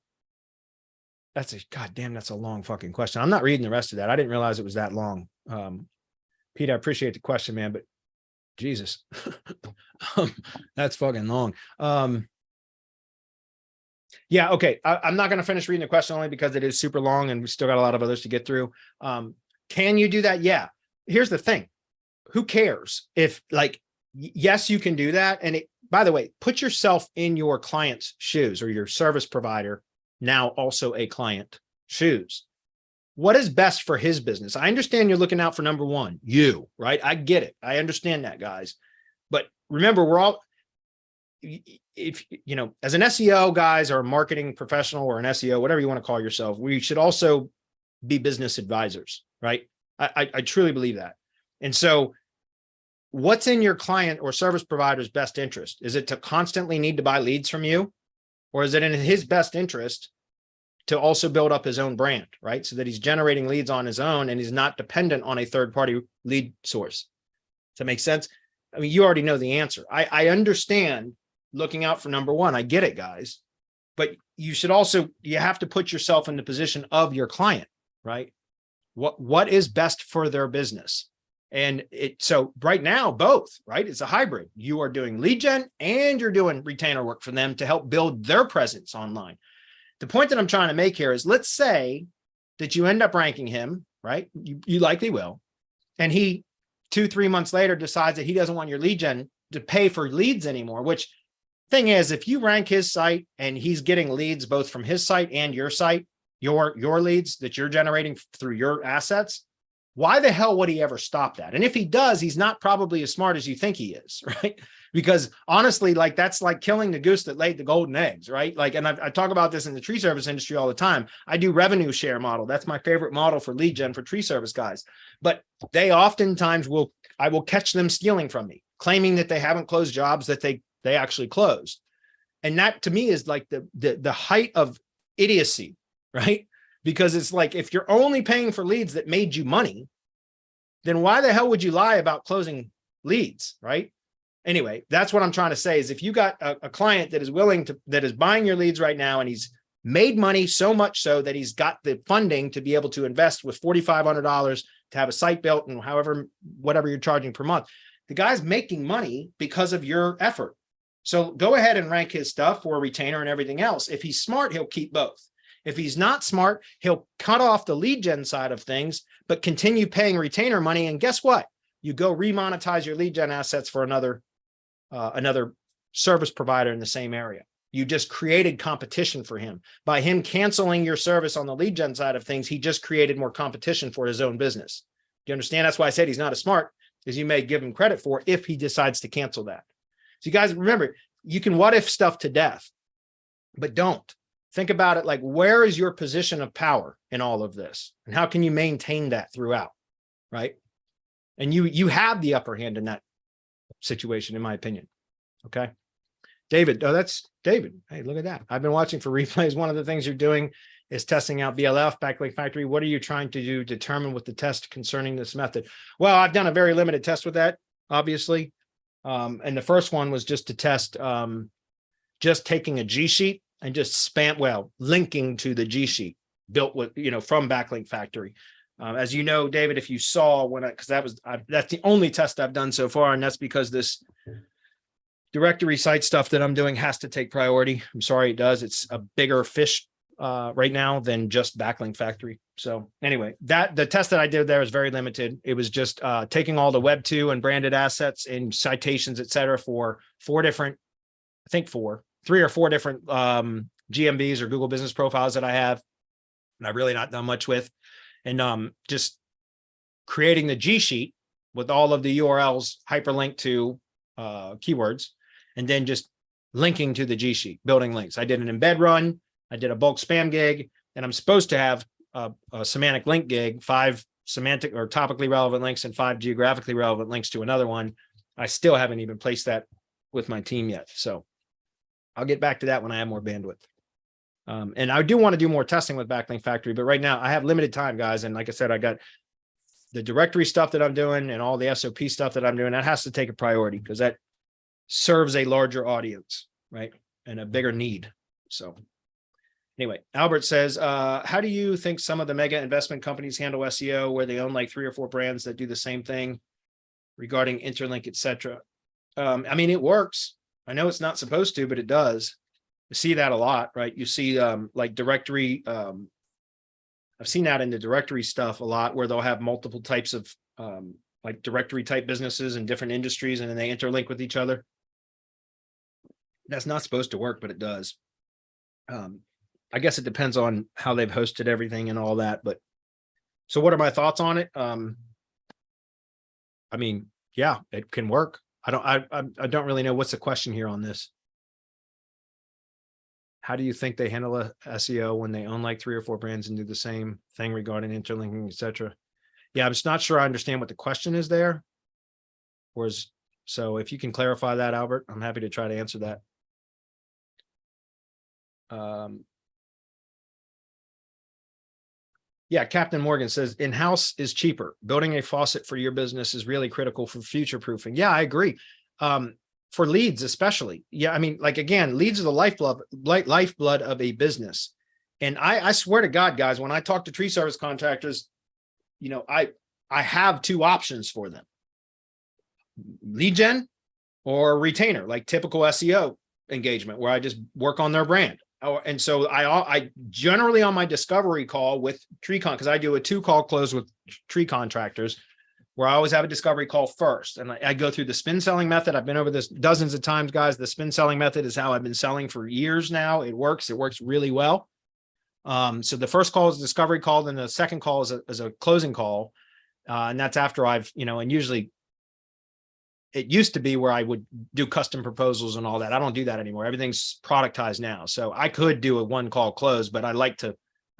that's a long fucking question. I'm not reading the rest of that. I didn't realize it was that long. Pete, I appreciate the question, man, but Jesus, that's fucking long. Yeah, okay. I'm not going to finish reading the question only because it is super long and we still got a lot of others to get through. Can you do that? Yeah. Here's the thing. Who cares if, like, yes, you can do that. And by the way, put yourself in your client's shoes, or your service provider, now also a client, shoes. What is best for his business? I understand you're looking out for number one, you, right? I get it. I understand that, guys. But remember, we're all, if you know, as an SEO guys, or a marketing professional, or an SEO, whatever you want to call yourself, we should also be business advisors, right? I truly believe that. And so what's in your client or service provider's best interest? Is it to constantly need to buy leads from you? Or is it in his best interest to also build up his own brand, right? So that he's generating leads on his own and he's not dependent on a third-party lead source. Does that make sense? I mean, you already know the answer. I understand looking out for number one. I get it, guys. But you should also, you have to put yourself in the position of your client, right? What is best for their business? And so right now, both, right? It's a hybrid. You are doing lead gen and you're doing retainer work for them to help build their presence online. The point that I'm trying to make here is, let's say that you end up ranking him, right? You likely will. And he 2-3 months later decides that he doesn't want your lead gen to pay for leads anymore, which thing is, if you rank his site and he's getting leads both from his site and your site, your leads that you're generating through your assets, why the hell would he ever stop that? And if he does, he's not probably as smart as you think he is, right? Because honestly, like, that's like killing the goose that laid the golden eggs, right? Like, and I talk about this in the tree service industry all the time. I do revenue share model. That's my favorite model for lead gen for tree service guys. But they oftentimes I will catch them stealing from me, claiming that they haven't closed jobs that they actually closed. And that to me is like the height of idiocy, right? Because it's like, if you're only paying for leads that made you money, then why the hell would you lie about closing leads, right? Anyway, that's what I'm trying to say is, if you got a client that is that is buying your leads right now, and he's made money so much so that he's got the funding to be able to invest with $4,500 to have a site built and whatever you're charging per month, the guy's making money because of your effort. So go ahead and rank his stuff for a retainer and everything else. If he's smart, he'll keep both. If he's not smart, he'll cut off the lead gen side of things, but continue paying retainer money. And guess what? You go remonetize your lead gen assets for another service provider in the same area. You just created competition for him. By him canceling your service on the lead gen side of things, he just created more competition for his own business. Do you understand? That's why I said he's not as smart as you may give him credit for if he decides to cancel that. So you guys remember, you can what if stuff to death, but don't. Think about it like, where is your position of power in all of this? And how can you maintain that throughout, right? And you have the upper hand in that situation, in my opinion. Okay. David, oh, that's David. Hey, look at that. I've been watching for replays. One of the things you're doing is testing out BLF, Backlink Factory. What are you trying to determine with the test concerning this method? Well, I've done a very limited test with that, obviously. And the first one was just to test just taking a G sheet and just linking to the G sheet built with, from Backlink Factory. As you know, David, if you saw because that's the only test I've done so far. And that's because this directory site stuff that I'm doing has to take priority. I'm sorry, it does. It's a bigger fish right now than just Backlink Factory. So anyway, the test that I did there is very limited. It was just taking all the Web 2 and branded assets and citations, et cetera, for 3 or 4 different GMBs or Google Business Profiles that I have, and I've really not done much with. And just creating the G sheet with all of the URLs hyperlinked to keywords, and then just linking to the G sheet, building links. I did an embed run, I did a bulk spam gig, and I'm supposed to have a semantic link gig, 5 semantic or topically relevant links and 5 geographically relevant links to another one. I still haven't even placed that with my team yet. So I'll get back to that when I have more bandwidth. And I do want to do more testing with Backlink Factory, but right now I have limited time, guys. And like I said, I got the directory stuff that I'm doing and all the SOP stuff that I'm doing. That has to take a priority because serves a larger audience, right? And a bigger need. So anyway, Albert says, how do you think some of the mega investment companies handle SEO where they own like 3 or 4 brands that do the same thing regarding interlink, etc.? I mean, it works. I know it's not supposed to, but it does. You see that a lot, right? You see like directory. I've seen that in the directory stuff a lot where they'll have multiple types of like directory type businesses in different industries, and then they interlink with each other. That's not supposed to work, but it does. I guess it depends on how they've hosted everything and all that. But so what are my thoughts on it? I mean, yeah, it can work. I don't really know what's the question here on this. How do you think they handle a SEO when they own like 3 or 4 brands and do the same thing regarding interlinking, etc.? Yeah, I'm just not sure I understand what the question is there. So if you can clarify that, Albert, I'm happy to try to answer that. Yeah, Captain Morgan says in-house is cheaper. Building a faucet for your business is really critical for future proofing. Yeah, I agree. For leads, especially. Yeah, I mean, like, again, leads are the lifeblood of a business. And I swear to God, guys, when I talk to tree service contractors, you know, I have 2 options for them: lead gen or retainer, like typical SEO engagement where I just work on their brand. And so I generally on my discovery call with because I do a 2-call close with tree contractors, where I always have a discovery call first. And I go through the spin selling method. I've been over this dozens of times, guys. The spin selling method is how I've been selling for years now. It works really well. So the first call is a discovery call. Then the second call is a closing call. And that's after I've, you know, and usually it used to be where I would do custom proposals and all that. I don't do that anymore. Everything's productized now. So I could do a 1-call close, but I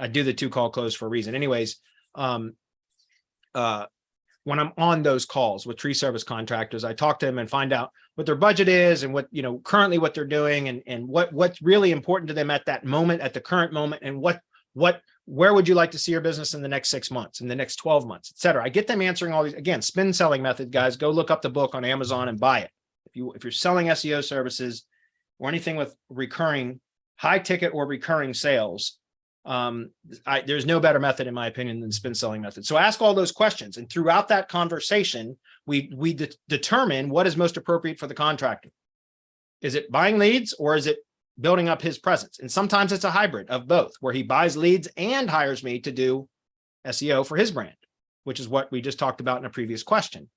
do the 2-call close for a reason. Anyways, when I'm on those calls with tree service contractors, I talk to them and find out what their budget is and what, you know, currently what they're doing and what's really important to them at that moment, at the current moment, and where would you like to see your business in the next 6 months, in the next 12 months, et cetera. I get them answering all these. Again, spin selling method, guys. Go look up the book on Amazon and buy it. If you're selling SEO services or anything with recurring, high ticket or recurring sales, there's no better method, in my opinion, than spin selling method. So ask all those questions, and throughout that conversation, we determine what is most appropriate for the contractor. Is it buying leads or is it building up his presence? And sometimes it's a hybrid of both, where he buys leads and hires me to do SEO for his brand, which is what we just talked about in a previous question.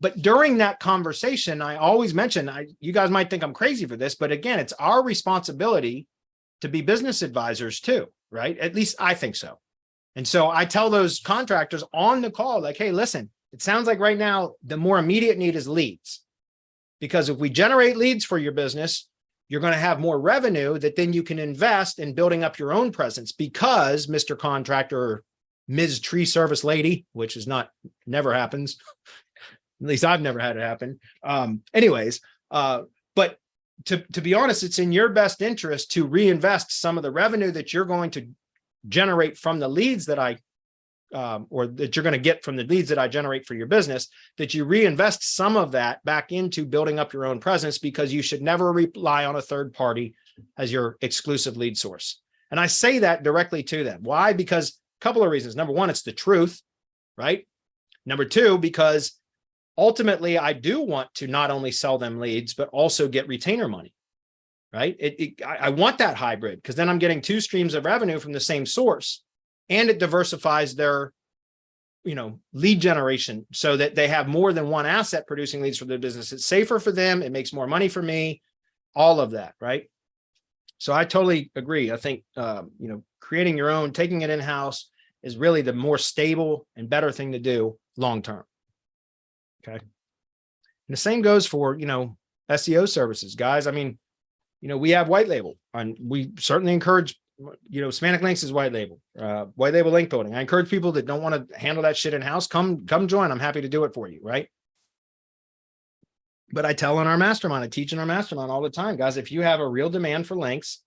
But during that conversation, I always mention, you guys might think I'm crazy for this, but again, it's our responsibility to be business advisors too, right? At least I think so. And so I tell those contractors on the call, like, hey, listen, it sounds like right now the more immediate need is leads. Because if we generate leads for your business, you're going to have more revenue that then you can invest in building up your own presence, because Mr. Contractor or Ms. Tree Service Lady, which is never happens. At least I've never had it happen. But to be honest, it's in your best interest to reinvest some of the revenue that you're going to generate from the leads that or that you're going to get from the leads that I generate for your business, that you reinvest some of that back into building up your own presence, because you should never rely on a third party as your exclusive lead source. And I say that directly to them. Why? Because a couple of reasons. Number one, it's the truth, right? Number two, because ultimately I do want to not only sell them leads, but also get retainer money, right? I want that hybrid, because then I'm getting 2 streams of revenue from the same source. And it diversifies their, lead generation, so that they have more than one asset producing leads for their business. It's safer for them. It makes more money for me, all of that, right? So I totally agree. I think, creating your own, taking it in-house is really the more stable and better thing to do long-term. Okay. And the same goes for, SEO services, guys. I mean, we have white label, and we certainly encourage, semantic links is white label link building. I encourage people that don't want to handle that shit in-house, come join. I'm happy to do it for you. Right. But I tell in our mastermind, I teach in our mastermind all the time, guys, if you have a real demand for links,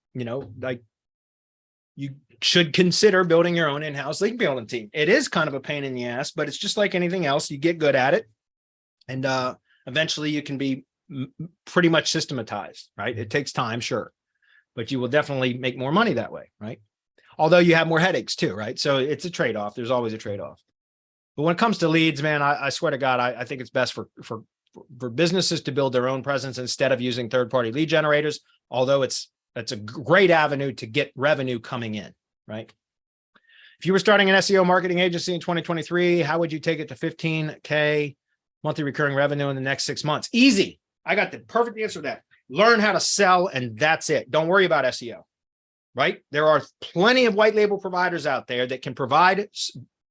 like, you should consider building your own in-house link building team. It is kind of a pain in the ass, but it's just like anything else. You get good at it, and eventually you can be pretty much systematized, right? It takes time, sure, but you will definitely make more money that way, right? Although you have more headaches too, right? So it's a trade-off. There's always a trade-off. But when it comes to leads, man, I swear to God, I think it's best for businesses to build their own presence instead of using third-party lead generators, although it's a great avenue to get revenue coming in, right? If you were starting an SEO marketing agency in 2023, how would you take it to 15K monthly recurring revenue in the next 6 months? Easy. I got the perfect answer to that. Learn how to sell, and that's it. Don't worry about SEO, right? There are plenty of white label providers out there that can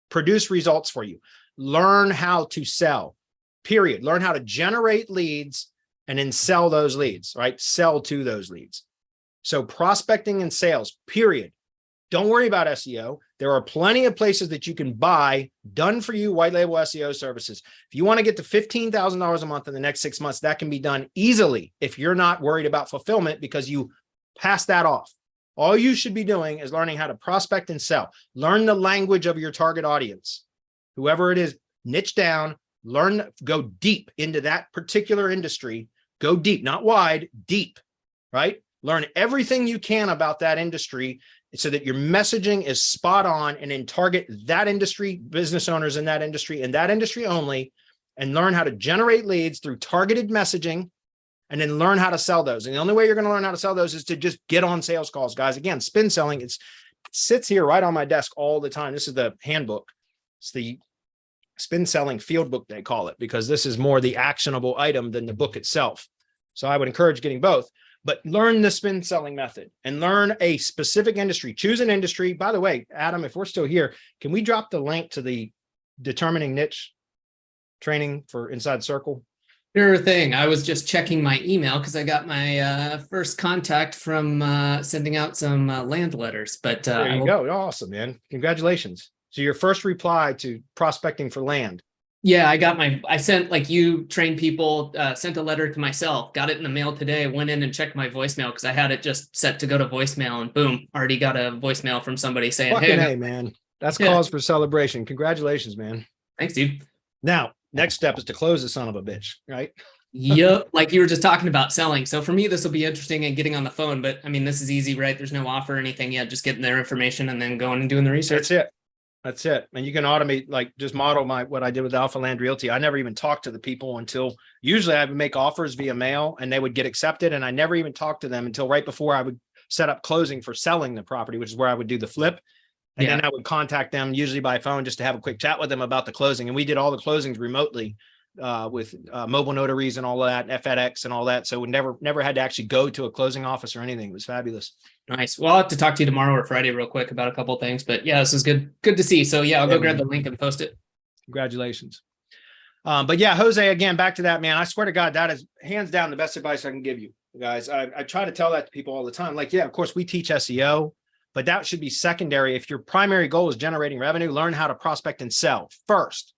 produce results for you. Learn how to sell, period. Learn how to generate leads and then sell those leads, right? Sell to those leads. So prospecting and sales, period. Don't worry about SEO. There are plenty of places that you can buy done for you white label SEO services. If you want to get to $15,000 a month in the next 6 months, that can be done easily if you're not worried about fulfillment because you pass that off. All you should be doing is learning how to prospect and sell. Learn the language of your target audience. Whoever it is, niche down, go deep into that particular industry. Go deep, not wide, deep, right? Learn everything you can about that industry so that your messaging is spot on, and then target that industry, business owners in that industry and that industry only, and learn how to generate leads through targeted messaging, and then learn how to sell those. And the only way you're going to learn how to sell those is to just get on sales calls, guys. Again, spin selling, it sits here right on my desk all the time. This is the handbook. It's the spin selling field book, they call it, because this is more the actionable item than the book itself. So I would encourage getting both. But learn the spin selling method and learn a specific industry. Choose an industry. By the way, Adam, if we're still here, can we drop the link to the determining niche training for Inside Circle? Sure thing. I was just checking my email because I got my first contact from sending out some land letters. But there you go. Awesome, man. Congratulations. So your first reply to prospecting for land. Yeah, I sent, like you train people, sent a letter to myself, got it in the mail today, went in and checked my voicemail because I had it just set to go to voicemail, and boom, already got a voicemail from somebody saying, hey, man, that's cause for celebration. Congratulations, man. Thanks, dude. Now, next step is to close the son of a bitch, right? Yep. Like you were just talking about selling. So for me, this will be interesting and getting on the phone, but I mean, this is easy, right? There's no offer or anything yet, just getting their information and then going and doing the research. That's it. That's it. And you can automate, like just model what I did with Alpha Land Realty. I never even talked to the people until usually I would make offers via mail and they would get accepted. And I never even talked to them until right before I would set up closing for selling the property, which is where I would do the flip. And then I would contact them usually by phone just to have a quick chat with them about the closing. And we did all the closings remotely with mobile notaries and all that, FedEx and all that. So we never had to actually go to a closing office or anything. It was fabulous. Nice. Well, I'll have to talk to you tomorrow or Friday real quick about a couple of things, but yeah, this is good to see. So yeah, I'll go grab the link and post it. Congratulations. But yeah, Jose, again, back to that, man. I swear to God, that is hands down the best advice I can give you guys. I try to tell that to people all the time. Like, yeah, of course we teach SEO, but that should be secondary. If your primary goal is generating revenue, learn how to prospect and sell first,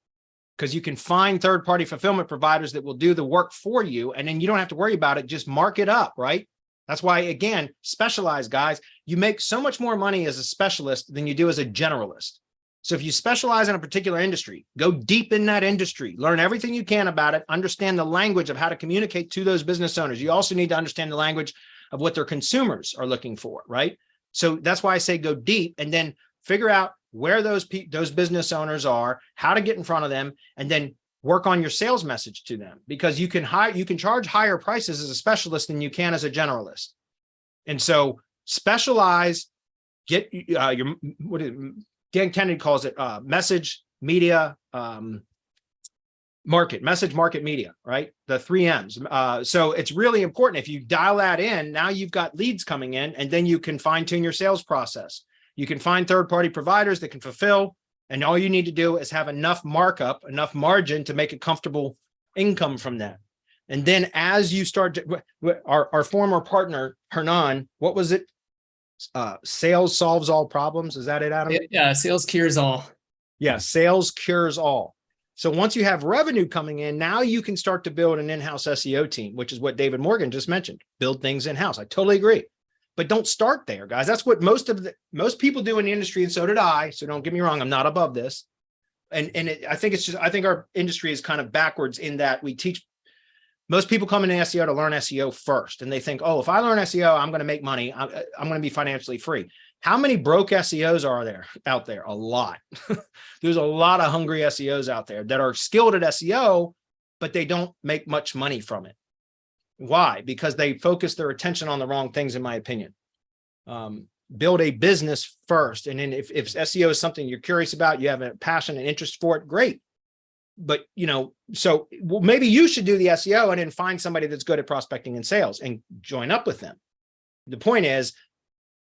because you can find third-party fulfillment providers that will do the work for you. And then you don't have to worry about it. Just mark it up, right? That's why, again, specialize, guys. You make so much more money as a specialist than you do as a generalist. So if you specialize in a particular industry, go deep in that industry, learn everything you can about it, understand the language of how to communicate to those business owners. You also need to understand the language of what their consumers are looking for, right? So that's why I say go deep, and then figure out where those business owners are, how to get in front of them, and then work on your sales message to them, because you can charge higher prices as a specialist than you can as a generalist. And so specialize, get Dan Kennedy calls it message, media, message, market, media, right? The 3 M's. So it's really important. If you dial that in, now you've got leads coming in, and then you can fine tune your sales process. You can find third-party providers that can fulfill, and all you need to do is have enough markup, enough margin to make a comfortable income from that. And then as you start to, our former partner, Hernan, what was it? Sales solves all problems. Is that it, Adam? Yeah, sales cures all. Yeah, sales cures all. So once you have revenue coming in, now you can start to build an in-house SEO team, which is what David Morgan just mentioned. Build things in-house. I totally agree. But don't start there, guys. That's what most people do in the industry, and so did I. So don't get me wrong, I'm not above this. And I think our industry is kind of backwards in that we teach most people come into SEO to learn SEO first, and they think, oh, if I learn SEO, I'm going to make money. I'm going to be financially free. How many broke SEOs are there out there? A lot. There's a lot of hungry SEOs out there that are skilled at SEO, but they don't make much money from it. Why? Because they focus their attention on the wrong things, in my opinion. Build a business first. And then if SEO is something you're curious about, you have a passion and interest for it, great. But, you know, so maybe you should do the SEO and then find somebody that's good at prospecting and sales and join up with them. The point is,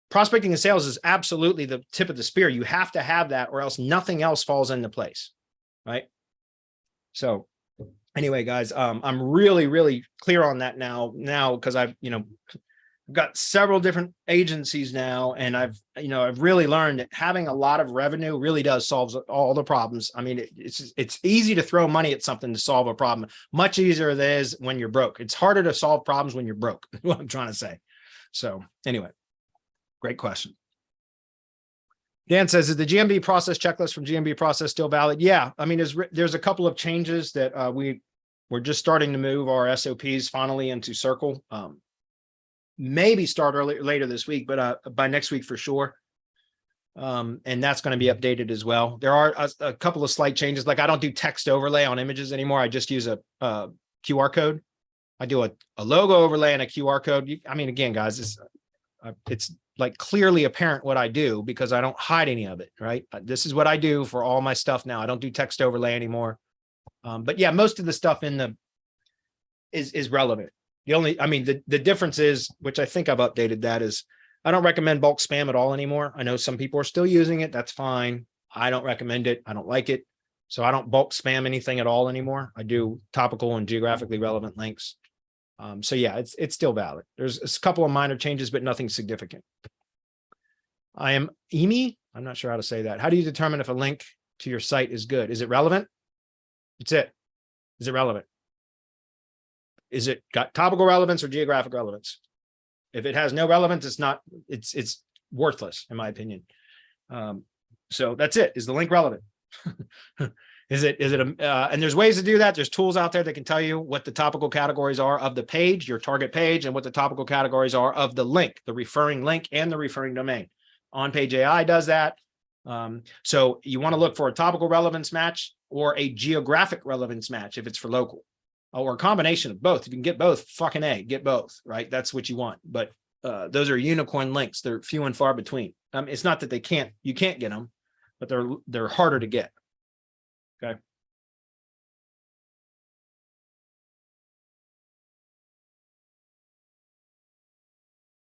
prospecting and sales is absolutely the tip of the spear. You have to have that, or else nothing else falls into place, right? So anyway, guys, I'm really clear on that now because I've got several different agencies now, and I've really learned that having a lot of revenue really does solve all the problems. I mean, it's easy to throw money at something to solve a problem. Much easier than it is when you're broke. It's harder to solve problems when you're broke, what I'm trying to say. So anyway, great question. Dan says, is the GMB process checklist from GMB Process still valid? Yeah, I mean, there's a couple of changes that we're just starting to move our SOPs finally into Circle. Maybe start later this week, but by next week for sure. And that's going to be updated as well. There are a couple of slight changes. Like I don't do text overlay on images anymore. I just use a QR code. I do a logo overlay and a QR code. I mean, again, guys, it's like clearly apparent what I do because I don't hide any of it, right? This is what I do for all my stuff now. I don't do text overlay anymore. But yeah, most of the stuff in is relevant. The difference is, which I think I've updated that, is I don't recommend bulk spam at all anymore. I know some people are still using it. That's fine. I don't recommend it. I don't like it. So I don't bulk spam anything at all anymore. I do topical and geographically relevant links. So yeah, it's still valid. There's a couple of minor changes, but nothing significant. I am Emi. I'm not sure how to say that. How do you determine if a link to your site is good? Is it relevant? That's it. Is it relevant? Is it got topical relevance or geographic relevance? If it has no relevance, it's worthless, in my opinion. So that's it. Is the link relevant? And there's ways to do that. There's tools out there that can tell you what the topical categories are of the page, your target page, and what the topical categories are of the link, the referring link and the referring domain. On Page AI does that. So you want to look for a topical relevance match or a geographic relevance match if it's for local. Or a combination of both. If you can get both, fucking A, get both, right? That's what you want. But those are unicorn links. They're few and far between. It's not that you can't get them, but they're harder to get. Okay.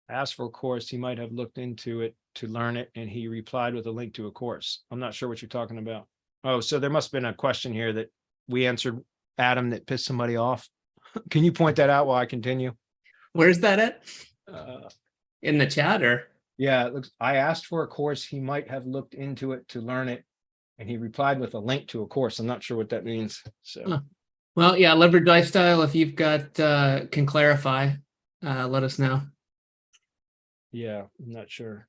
Asked for a course. He might have looked into it to learn it, and he replied with a link to a course. I'm not sure what you're talking about. Oh, so there must have been a question here that we answered, Adam, that pissed somebody off. Can you point that out while I continue? Where's that at? In the chat, or? Yeah, it looks. I asked for a course. He might have looked into it to learn it, and he replied with a link to a course. I'm not sure what that means. So, well, yeah, leverage lifestyle. If you've got can clarify, let us know. Yeah, I'm not sure.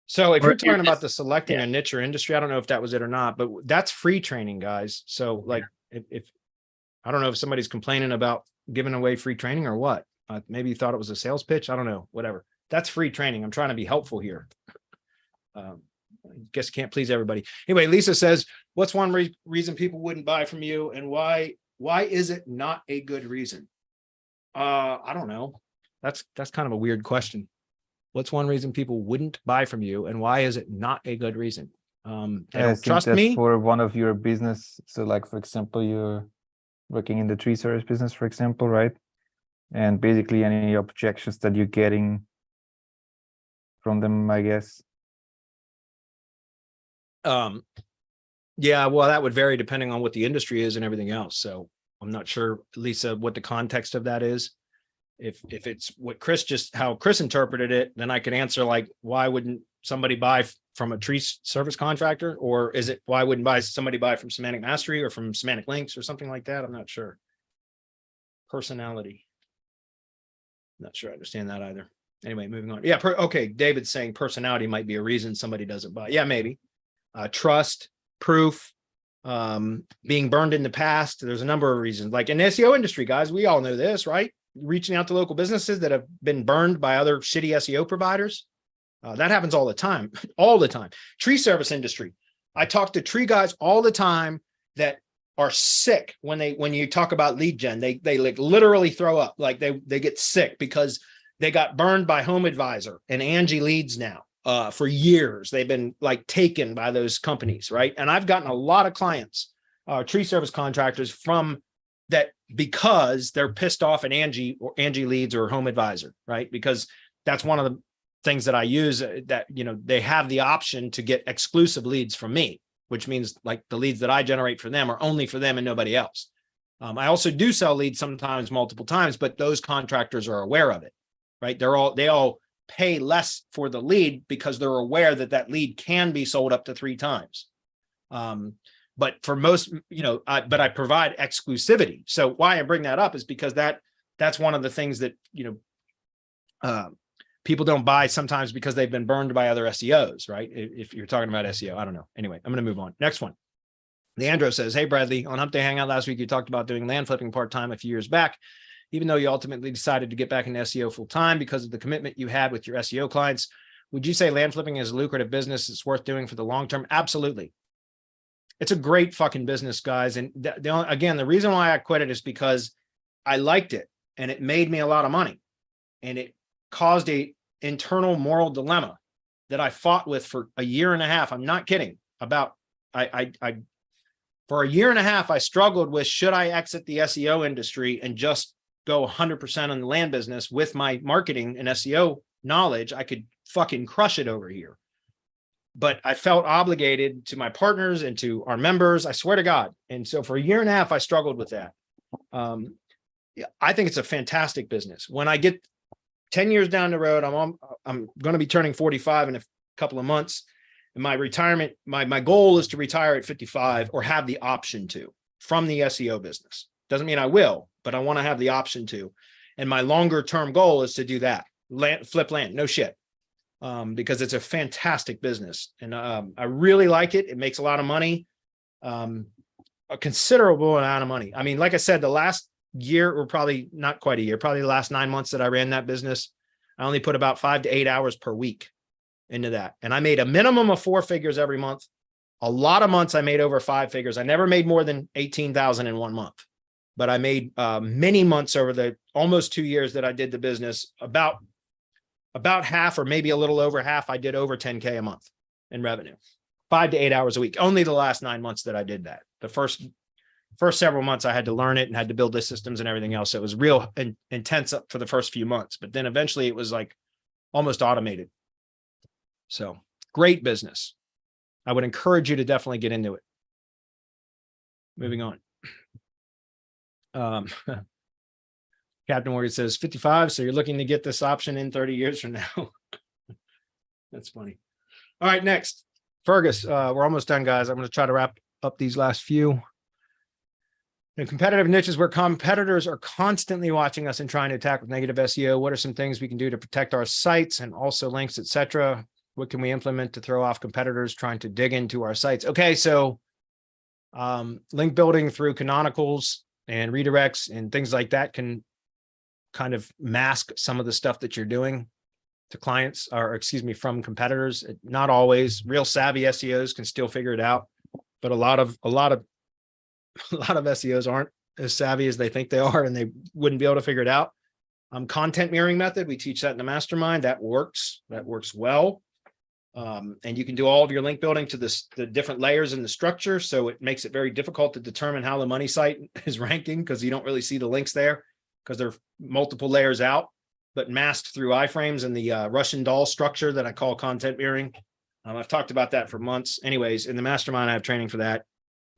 So if you're talking about the selecting a niche or industry, I don't know if that was it or not, but that's free training, guys. So like if I don't know if somebody's complaining about giving away free training or what. Maybe you thought it was a sales pitch. I don't know, whatever. That's free training. I'm trying to be helpful here. I guess can't please everybody. Anyway, Lisa says, what's one reason people wouldn't buy from you, and why is it not a good reason? I don't know. That's kind of a weird question. What's one reason people wouldn't buy from you, and why is it not a good reason? They don't trust me. For one of your business. So like, for example, you're working in the tree service business, for example, right? And basically any objections that you're getting from them, I guess. Yeah, well, that would vary depending on what the industry is and everything else. So I'm not sure, Lisa, what the context of that is. If it's what how Chris interpreted it, then I could answer like, why wouldn't somebody buy from a tree service contractor? Or is it, why wouldn't somebody buy from Semantic Mastery or from Semantic Links or something like that? I'm not sure. Personality. Not sure I understand that either. Anyway, moving on. Yeah. Okay. David's saying personality might be a reason somebody doesn't buy. Yeah, maybe. Trust, proof, being burned in the past. There's a number of reasons. Like in the SEO industry, guys, we all know this, right? Reaching out to local businesses that have been burned by other shitty SEO providers. That happens all the time, all the time. Tree service industry. I talk to tree guys all the time that are sick when you talk about lead gen. They like literally throw up, like they get sick because they got burned by Home Advisor and Angie Leads now. For years, they've been like taken by those companies, right? And I've gotten a lot of clients, tree service contractors from that because they're pissed off at Angie or Angie Leads or Home Advisor, right? Because that's one of the things that I use that, you know, they have the option to get exclusive leads from me, which means like the leads that I generate for them are only for them and nobody else. I also do sell leads sometimes multiple times, but those contractors are aware of it, right? They all pay less for the lead because they're aware that that lead can be sold up to 3 times. But for most, you know, but I provide exclusivity. So why I bring that up is because that's one of the things that, you know, people don't buy sometimes because they've been burned by other SEOs, right? If you're talking about SEO, I don't know. Anyway, I'm going to move on. Next one. Leandro says, hey, Bradley, on Hump Day Hangout last week, you talked about doing land flipping part-time a few years back, even though you ultimately decided to get back into SEO full-time because of the commitment you had with your SEO clients. Would you say land flipping is a lucrative business it's worth doing for the long term? Absolutely. It's a great fucking business, guys. And again, the reason why I quit it is because I liked it and it made me a lot of money. And it caused a internal moral dilemma that I fought with for a year and a half. I'm not kidding about, for a year and a half, I struggled with, should I exit the SEO industry and just go 100% on the land business with my marketing and SEO knowledge? I could fucking crush it over here. But I felt obligated to my partners and to our members. I swear to God. And so for a year and a half, I struggled with that. I think it's a fantastic business. When I get 10 years down the road, I'm going to be turning 45 in a couple of months. And my retirement, my goal is to retire at 55 or have the option to from the SEO business. Doesn't mean I will, but I want to have the option to. And my longer term goal is to do that. Flip land, no shit. Because it's a fantastic business. And I really like it. It makes a lot of money, a considerable amount of money. I mean, like I said, the last year, or probably not quite a year, probably the last 9 months that I ran that business, I only put about 5 to 8 hours per week into that. And I made a minimum of 4 figures every month. A lot of months I made over 5 figures. I never made more than 18,000 in 1 month, but I made many months over the almost 2 years that I did the business, about half or maybe a little over half. I did over 10K a month in revenue, 5 to 8 hours a week. Only the last 9 months that I did that. The first several months I had to learn it and had to build the systems and everything else. So it was real intense up for the first few months, but then eventually it was like almost automated. So great business. I would encourage you to definitely get into it. Moving on. Captain Morgan says 55. So you're looking to get this option in 30 years from now. That's funny. All right, next. Fergus, we're almost done, guys. I'm going to try to wrap up these last few. In competitive niches where competitors are constantly watching us and trying to attack with negative SEO, what are some things we can do to protect our sites and also links, etc.? What can we implement to throw off competitors trying to dig into our sites? Okay, so link building through canonicals and redirects and things like that can kind of mask some of the stuff that you're doing to clients, or excuse me, from competitors. Not always. Real savvy SEOs can still figure it out, but a lot of SEOs aren't as savvy as they think they are, and they wouldn't be able to figure it out. Content mirroring method, we teach that in the mastermind. That works well. And you can do all of your link building to the different layers in the structure. So it makes it very difficult to determine how the money site is ranking, because you don't really see the links there because they're multiple layers out, but masked through iframes and the Russian doll structure that I call content mirroring. I've talked about that for months. Anyways, in the mastermind, I have training for that.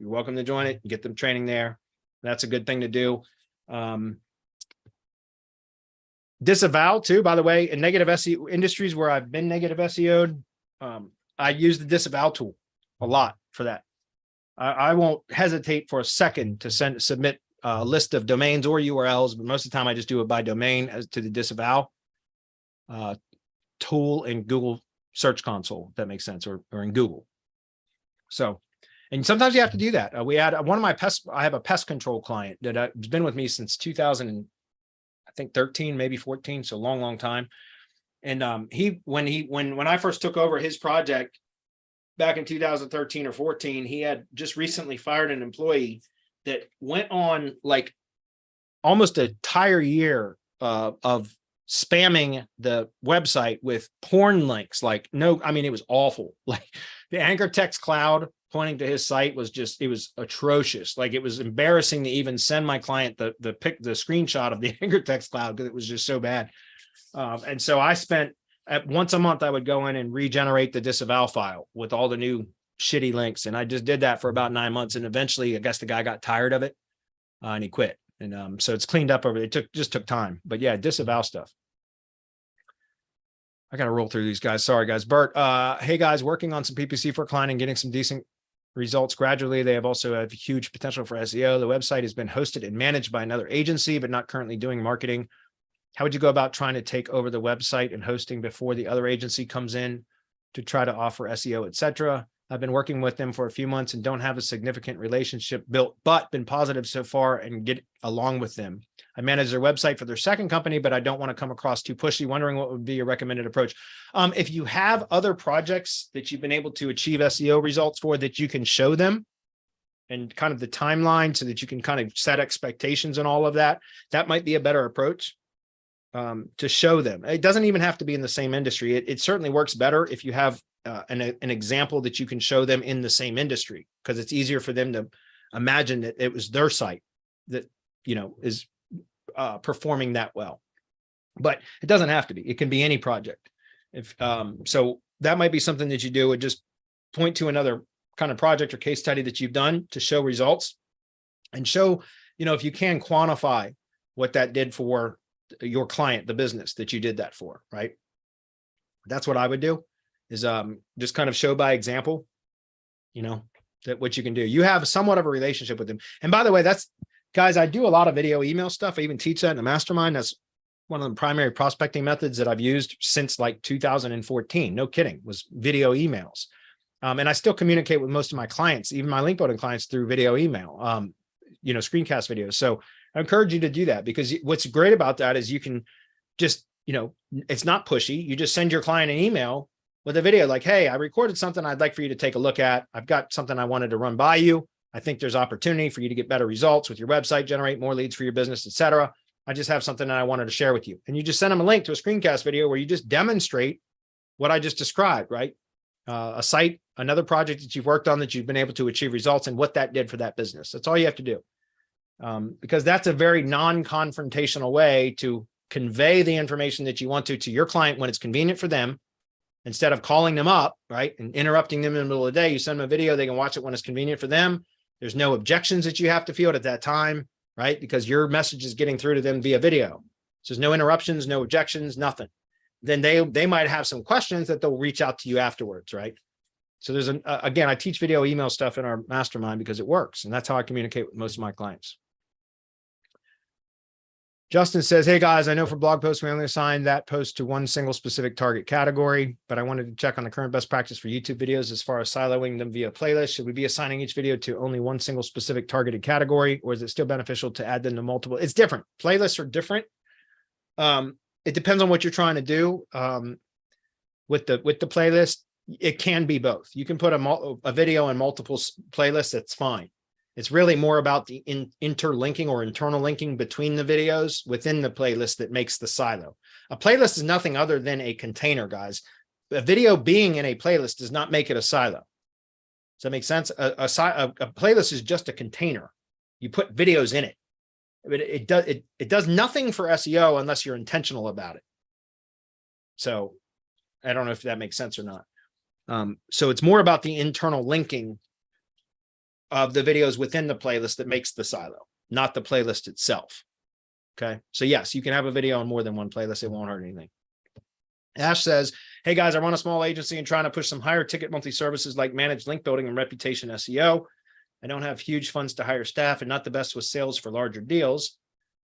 You're welcome to join it and get them training there. That's a good thing to do. Disavow too, by the way, in negative SEO industries where I've been negative SEO'd, I use the disavow tool a lot for that. I won't hesitate for a second to submit a list of domains or URLs, but most of the time I just do it by domain as to the disavow tool in Google Search Console, if that makes sense, or in Google. So And sometimes you have to do that. We had one of my pests. I have a pest control client that has been with me since 2013, maybe 14. So long time. And when I first took over his project back in 2013 or 14, he had just recently fired an employee that went on like almost an entire year of spamming the website with porn links. Like, no, I mean, it was awful. Like the anchor text cloud pointing to his site was just, it was atrocious. Like it was embarrassing to even send my client the screenshot of the anchor text cloud because it was just so bad. And so I spent once a month, I would go in and regenerate the disavow file with all the new shitty links. And I just did that for about 9 months. And eventually I guess the guy got tired of it and he quit. And so it's cleaned up over. It just took time, but yeah, disavow stuff. I got to roll through these guys. Sorry guys. Bert, hey guys, working on some PPC for a client and getting some decent results gradually. They have also a huge potential for SEO. The website has been hosted and managed by another agency, but not currently doing marketing. How would you go about trying to take over the website and hosting before the other agency comes in to try to offer SEO, etc.? I've been working with them for a few months and don't have a significant relationship built, but been positive so far and get along with them. I manage their website for their second company, but I don't want to come across too pushy. Wondering what would be your recommended approach. If you have other projects that you've been able to achieve SEO results for that you can show them and kind of the timeline so that you can kind of set expectations and all of that, that might be a better approach. To show them. It doesn't even have to be in the same industry. It certainly works better if you have an example that you can show them in the same industry, because it's easier for them to imagine that it was their site that, you know, is performing that well. But it doesn't have to be. It can be any project. If so that might be something that you do, and just point to another kind of project or case study that you've done to show results and show, you know, if you can quantify what that did for your client, the business that you did that for, right? That's what I would do, is just kind of show by example, you know, that what you can do. You have somewhat of a relationship with them. And by the way, that's, guys, I do a lot of video email stuff. I even teach that in the mastermind. That's one of the primary prospecting methods that I've used since like 2014. No kidding, was video emails. And I still communicate with most of my clients, even my link building clients, through video email, you know, screencast videos. So I encourage you to do that, because what's great about that is you can just, you know, it's not pushy. You just send your client an email with a video like, hey, I recorded something I'd like for you to take a look at. I've got something I wanted to run by you. I think there's opportunity for you to get better results with your website, generate more leads for your business, etc. I just have something that I wanted to share with you. And you just send them a link to a screencast video where you just demonstrate what I just described, right? A site, another project that you've worked on that you've been able to achieve results, and what that did for that business. That's all you have to do. Because that's a very non-confrontational way to convey the information that you want to your client when it's convenient for them, instead of calling them up, right, and interrupting them in the middle of the day. You send them a video, they can watch it when it's convenient for them. There's no objections that you have to field at that time, right? Because your message is getting through to them via video. So there's no interruptions, no objections, nothing. Then they might have some questions that they'll reach out to you afterwards, right? So there's again, I teach video email stuff in our mastermind because it works, and that's how I communicate with most of my clients. Justin says, hey guys, I know for blog posts, we only assign that post to one single specific target category, but I wanted to check on the current best practice for YouTube videos as far as siloing them via playlist. Should we be assigning each video to only one single specific targeted category, or is it still beneficial to add them to multiple? It's different. Playlists are different. It depends on what you're trying to do. With the playlist, it can be both. You can put a video in multiple playlists. That's fine. It's really more about the interlinking or internal linking between the videos within the playlist that makes the silo. A playlist is nothing other than a container, guys. A video being in a playlist does not make it a silo. Does that make sense? A playlist is just a container. You put videos in it. It does nothing for SEO unless you're intentional about it. So I don't know if that makes sense or not. So it's more about the internal linking of the videos within the playlist that makes the silo, not the playlist itself. Okay. So yes, you can have a video on more than one playlist. It won't hurt anything. Ash says, hey guys, I run a small agency and trying to push some higher ticket monthly services like managed link building and reputation SEO. I don't have huge funds to hire staff and not the best with sales for larger deals.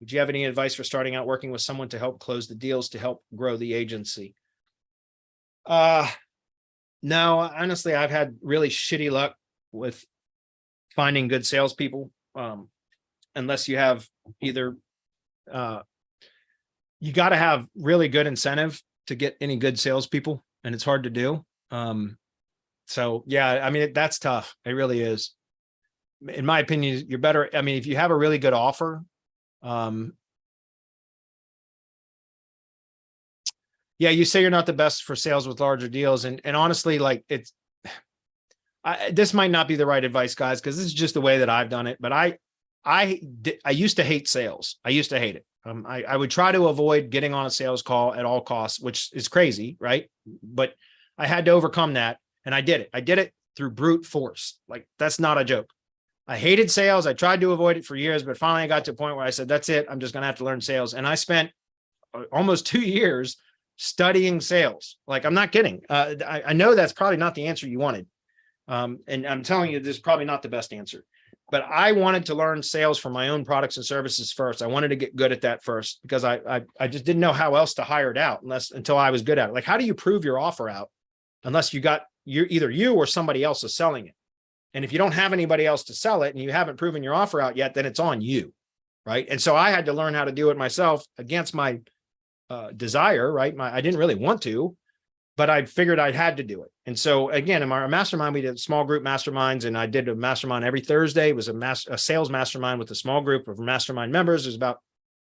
Would you have any advice for starting out working with someone to help close the deals to help grow the agency? No, honestly, I've had really shitty luck with finding good salespeople. Unless you have either, you got to have really good incentive to get any good salespeople, and it's hard to do. So yeah, I mean, that's tough. It really is. In my opinion, you're better. I mean, if you have a really good offer, yeah, you say you're not the best for sales with larger deals. And honestly, like this might not be the right advice, guys, because this is just the way that I've done it. But I used to hate sales. I used to hate it. I would try to avoid getting on a sales call at all costs, which is crazy, right? But I had to overcome that. And I did it. I did it through brute force. Like, that's not a joke. I hated sales. I tried to avoid it for years, but finally I got to a point where I said, that's it. I'm just going to have to learn sales. And I spent almost 2 years studying sales. Like, I'm not kidding. I know that's probably not the answer you wanted. And I'm telling you, this is probably not the best answer, but I wanted to learn sales for my own products and services first. I wanted to get good at that first, because I just didn't know how else to hire it out until I was good at it. Like, how do you prove your offer out unless either you or somebody else is selling it? And if you don't have anybody else to sell it and you haven't proven your offer out yet, then it's on you, right? And so I had to learn how to do it myself against my desire, right? I didn't really want to, but I figured I had to do it. And so again, in our mastermind, we did small group masterminds, and I did a mastermind every Thursday. It was a sales mastermind with a small group of mastermind members. There's about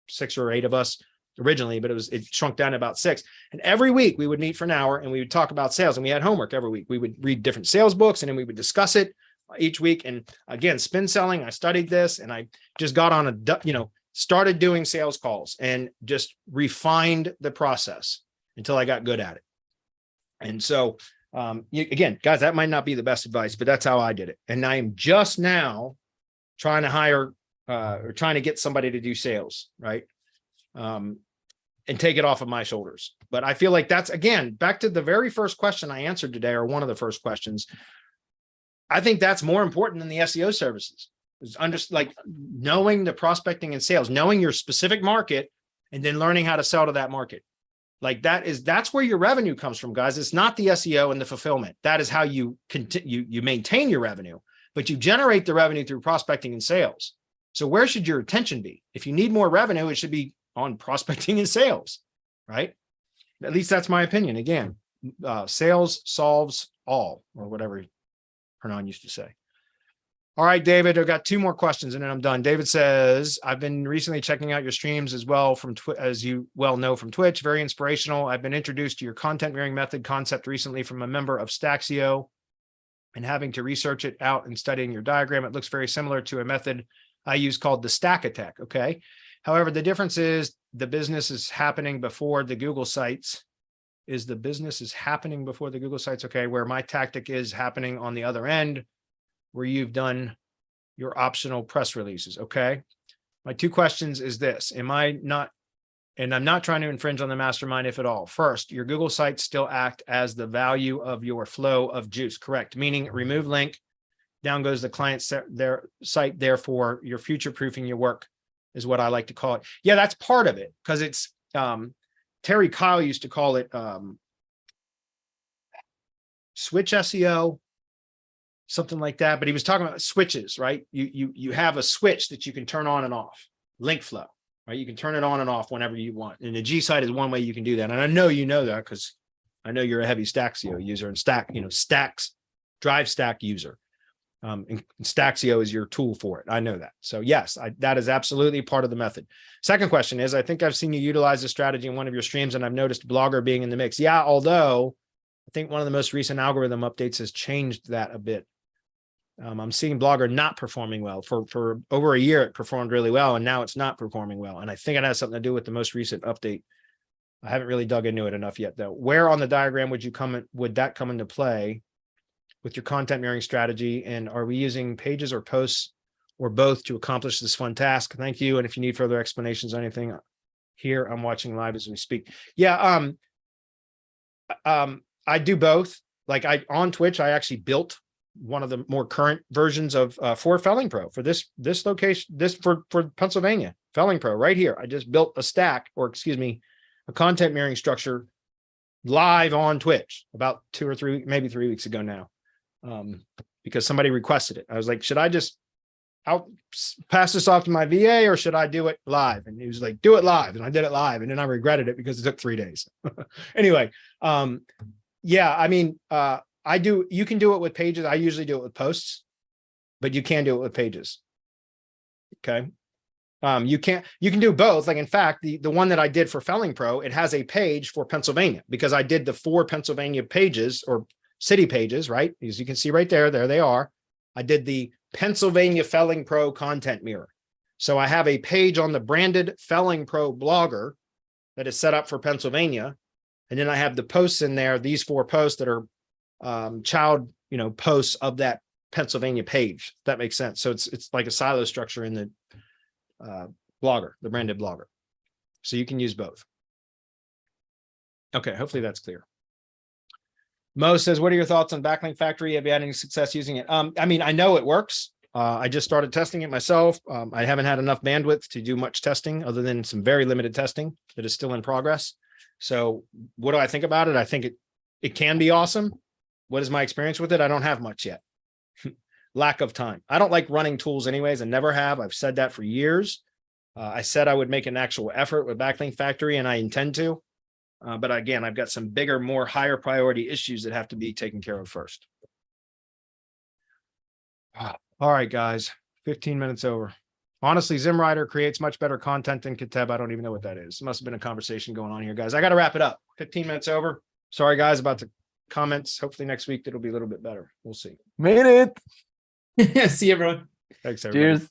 6 or 8 of us originally, but it shrunk down to about 6. And every week we would meet for an hour and we would talk about sales, and we had homework every week. We would read different sales books, and then we would discuss it each week. And again, spin selling, I studied this, and I just got on started doing sales calls and just refined the process until I got good at it. And so, again, guys, that might not be the best advice, but that's how I did it. And I am just now trying to hire or trying to get somebody to do sales, right? And take it off of my shoulders. But I feel like that's, again, back to the very first question I answered today, or one of the first questions. I think that's more important than the SEO services. Is like knowing the prospecting and sales, knowing your specific market, and then learning how to sell to that market. Like, that's where your revenue comes from, guys. It's not the SEO and the fulfillment. That is how you maintain your revenue, but you generate the revenue through prospecting and sales. So where should your attention be? If you need more revenue, it should be on prospecting and sales, right? At least that's my opinion. Again, sales solves all, or whatever Hernan used to say. All right, David, I've got 2 more questions and then I'm done. David says, I've been recently checking out your streams as well as you well know from Twitch. Very inspirational. I've been introduced to your content mirroring method concept recently from a member of Staxio, and having to research it out and studying your diagram. It looks very similar to a method I use called the stack attack. Okay. However, the difference is the business is happening before the Google sites. Okay. Where my tactic is happening on the other end, where you've done your optional press releases. Okay. My 2 questions is this. I'm not trying to infringe on the mastermind, if at all. First, your Google sites still act as the value of your flow of juice, correct? Meaning remove link, down goes the client their site. Therefore, you're future-proofing your work is what I like to call it. Yeah, that's part of it, because it's Terry Kyle used to call it switch SEO, something like that. But he was talking about switches, right? You have a switch that you can turn on and off, link flow, right? You can turn it on and off whenever you want. And the G site is one way you can do that. And I know you know that, because I know you're a heavy Staxio user, and Stacks drive stack user. And Staxio is your tool for it. I know that. So yes, that is absolutely part of the method. Second question is, I think I've seen you utilize this strategy in one of your streams, and I've noticed Blogger being in the mix. Yeah, although I think one of the most recent algorithm updates has changed that a bit. I'm seeing Blogger not performing well. For over a year, it performed really well, and now it's not performing well. And I think it has something to do with the most recent update. I haven't really dug into it enough yet, though. Where on the diagram would that come into play with your content mirroring strategy? And are we using pages or posts or both to accomplish this fun task? Thank you. And if you need further explanations or anything here, I'm watching live as we speak. Yeah, I do both. Like on Twitch, I actually built one of the more current versions of for Felling Pro for this location, for Pennsylvania, Felling Pro right here. I just built a content mirroring structure live on Twitch about 2 or 3, maybe 3 weeks ago now. because somebody requested it. I was like, should I just pass this off to my VA or should I do it live? And he was like, do it live. And I did it live. And then I regretted it because it took 3 days. Anyway, yeah, I mean, you can do it with pages. I usually do it with posts, but you can do it with pages. Okay. You can do both. Like, in fact, the one that I did for Felling Pro, it has a page for Pennsylvania because I did the 4 Pennsylvania pages or city pages, right? As you can see right there they are. I did the Pennsylvania Felling Pro content mirror. So I have a page on the branded Felling Pro blogger that is set up for Pennsylvania. And then I have the posts in there, these 4 posts that are child, posts of that Pennsylvania page. If that makes sense. So it's like a silo structure in the blogger, the branded blogger. So you can use both. Okay, hopefully that's clear. Mo says, what are your thoughts on Backlink Factory? Have you had any success using it? I mean, I know it works. I just started testing it myself. I haven't had enough bandwidth to do much testing other than some very limited testing that is still in progress. So what do I think about it? I think it can be awesome. What is my experience with it? I don't have much yet. Lack of time. I don't like running tools anyways. I never have. I've said that for years. I said I would make an actual effort with Backlink Factory, and I intend to. But again, I've got some bigger, more higher priority issues that have to be taken care of first. All right, guys, 15 minutes over. Honestly, ZimWriter creates much better content than Kateb. I don't even know what that is. Must have been a conversation going on here, guys. I got to wrap it up. 15 minutes over. Sorry, guys, about the comments. Hopefully next week it'll be a little bit better. We'll see. Made it. See you, everyone. Thanks, everybody. Cheers.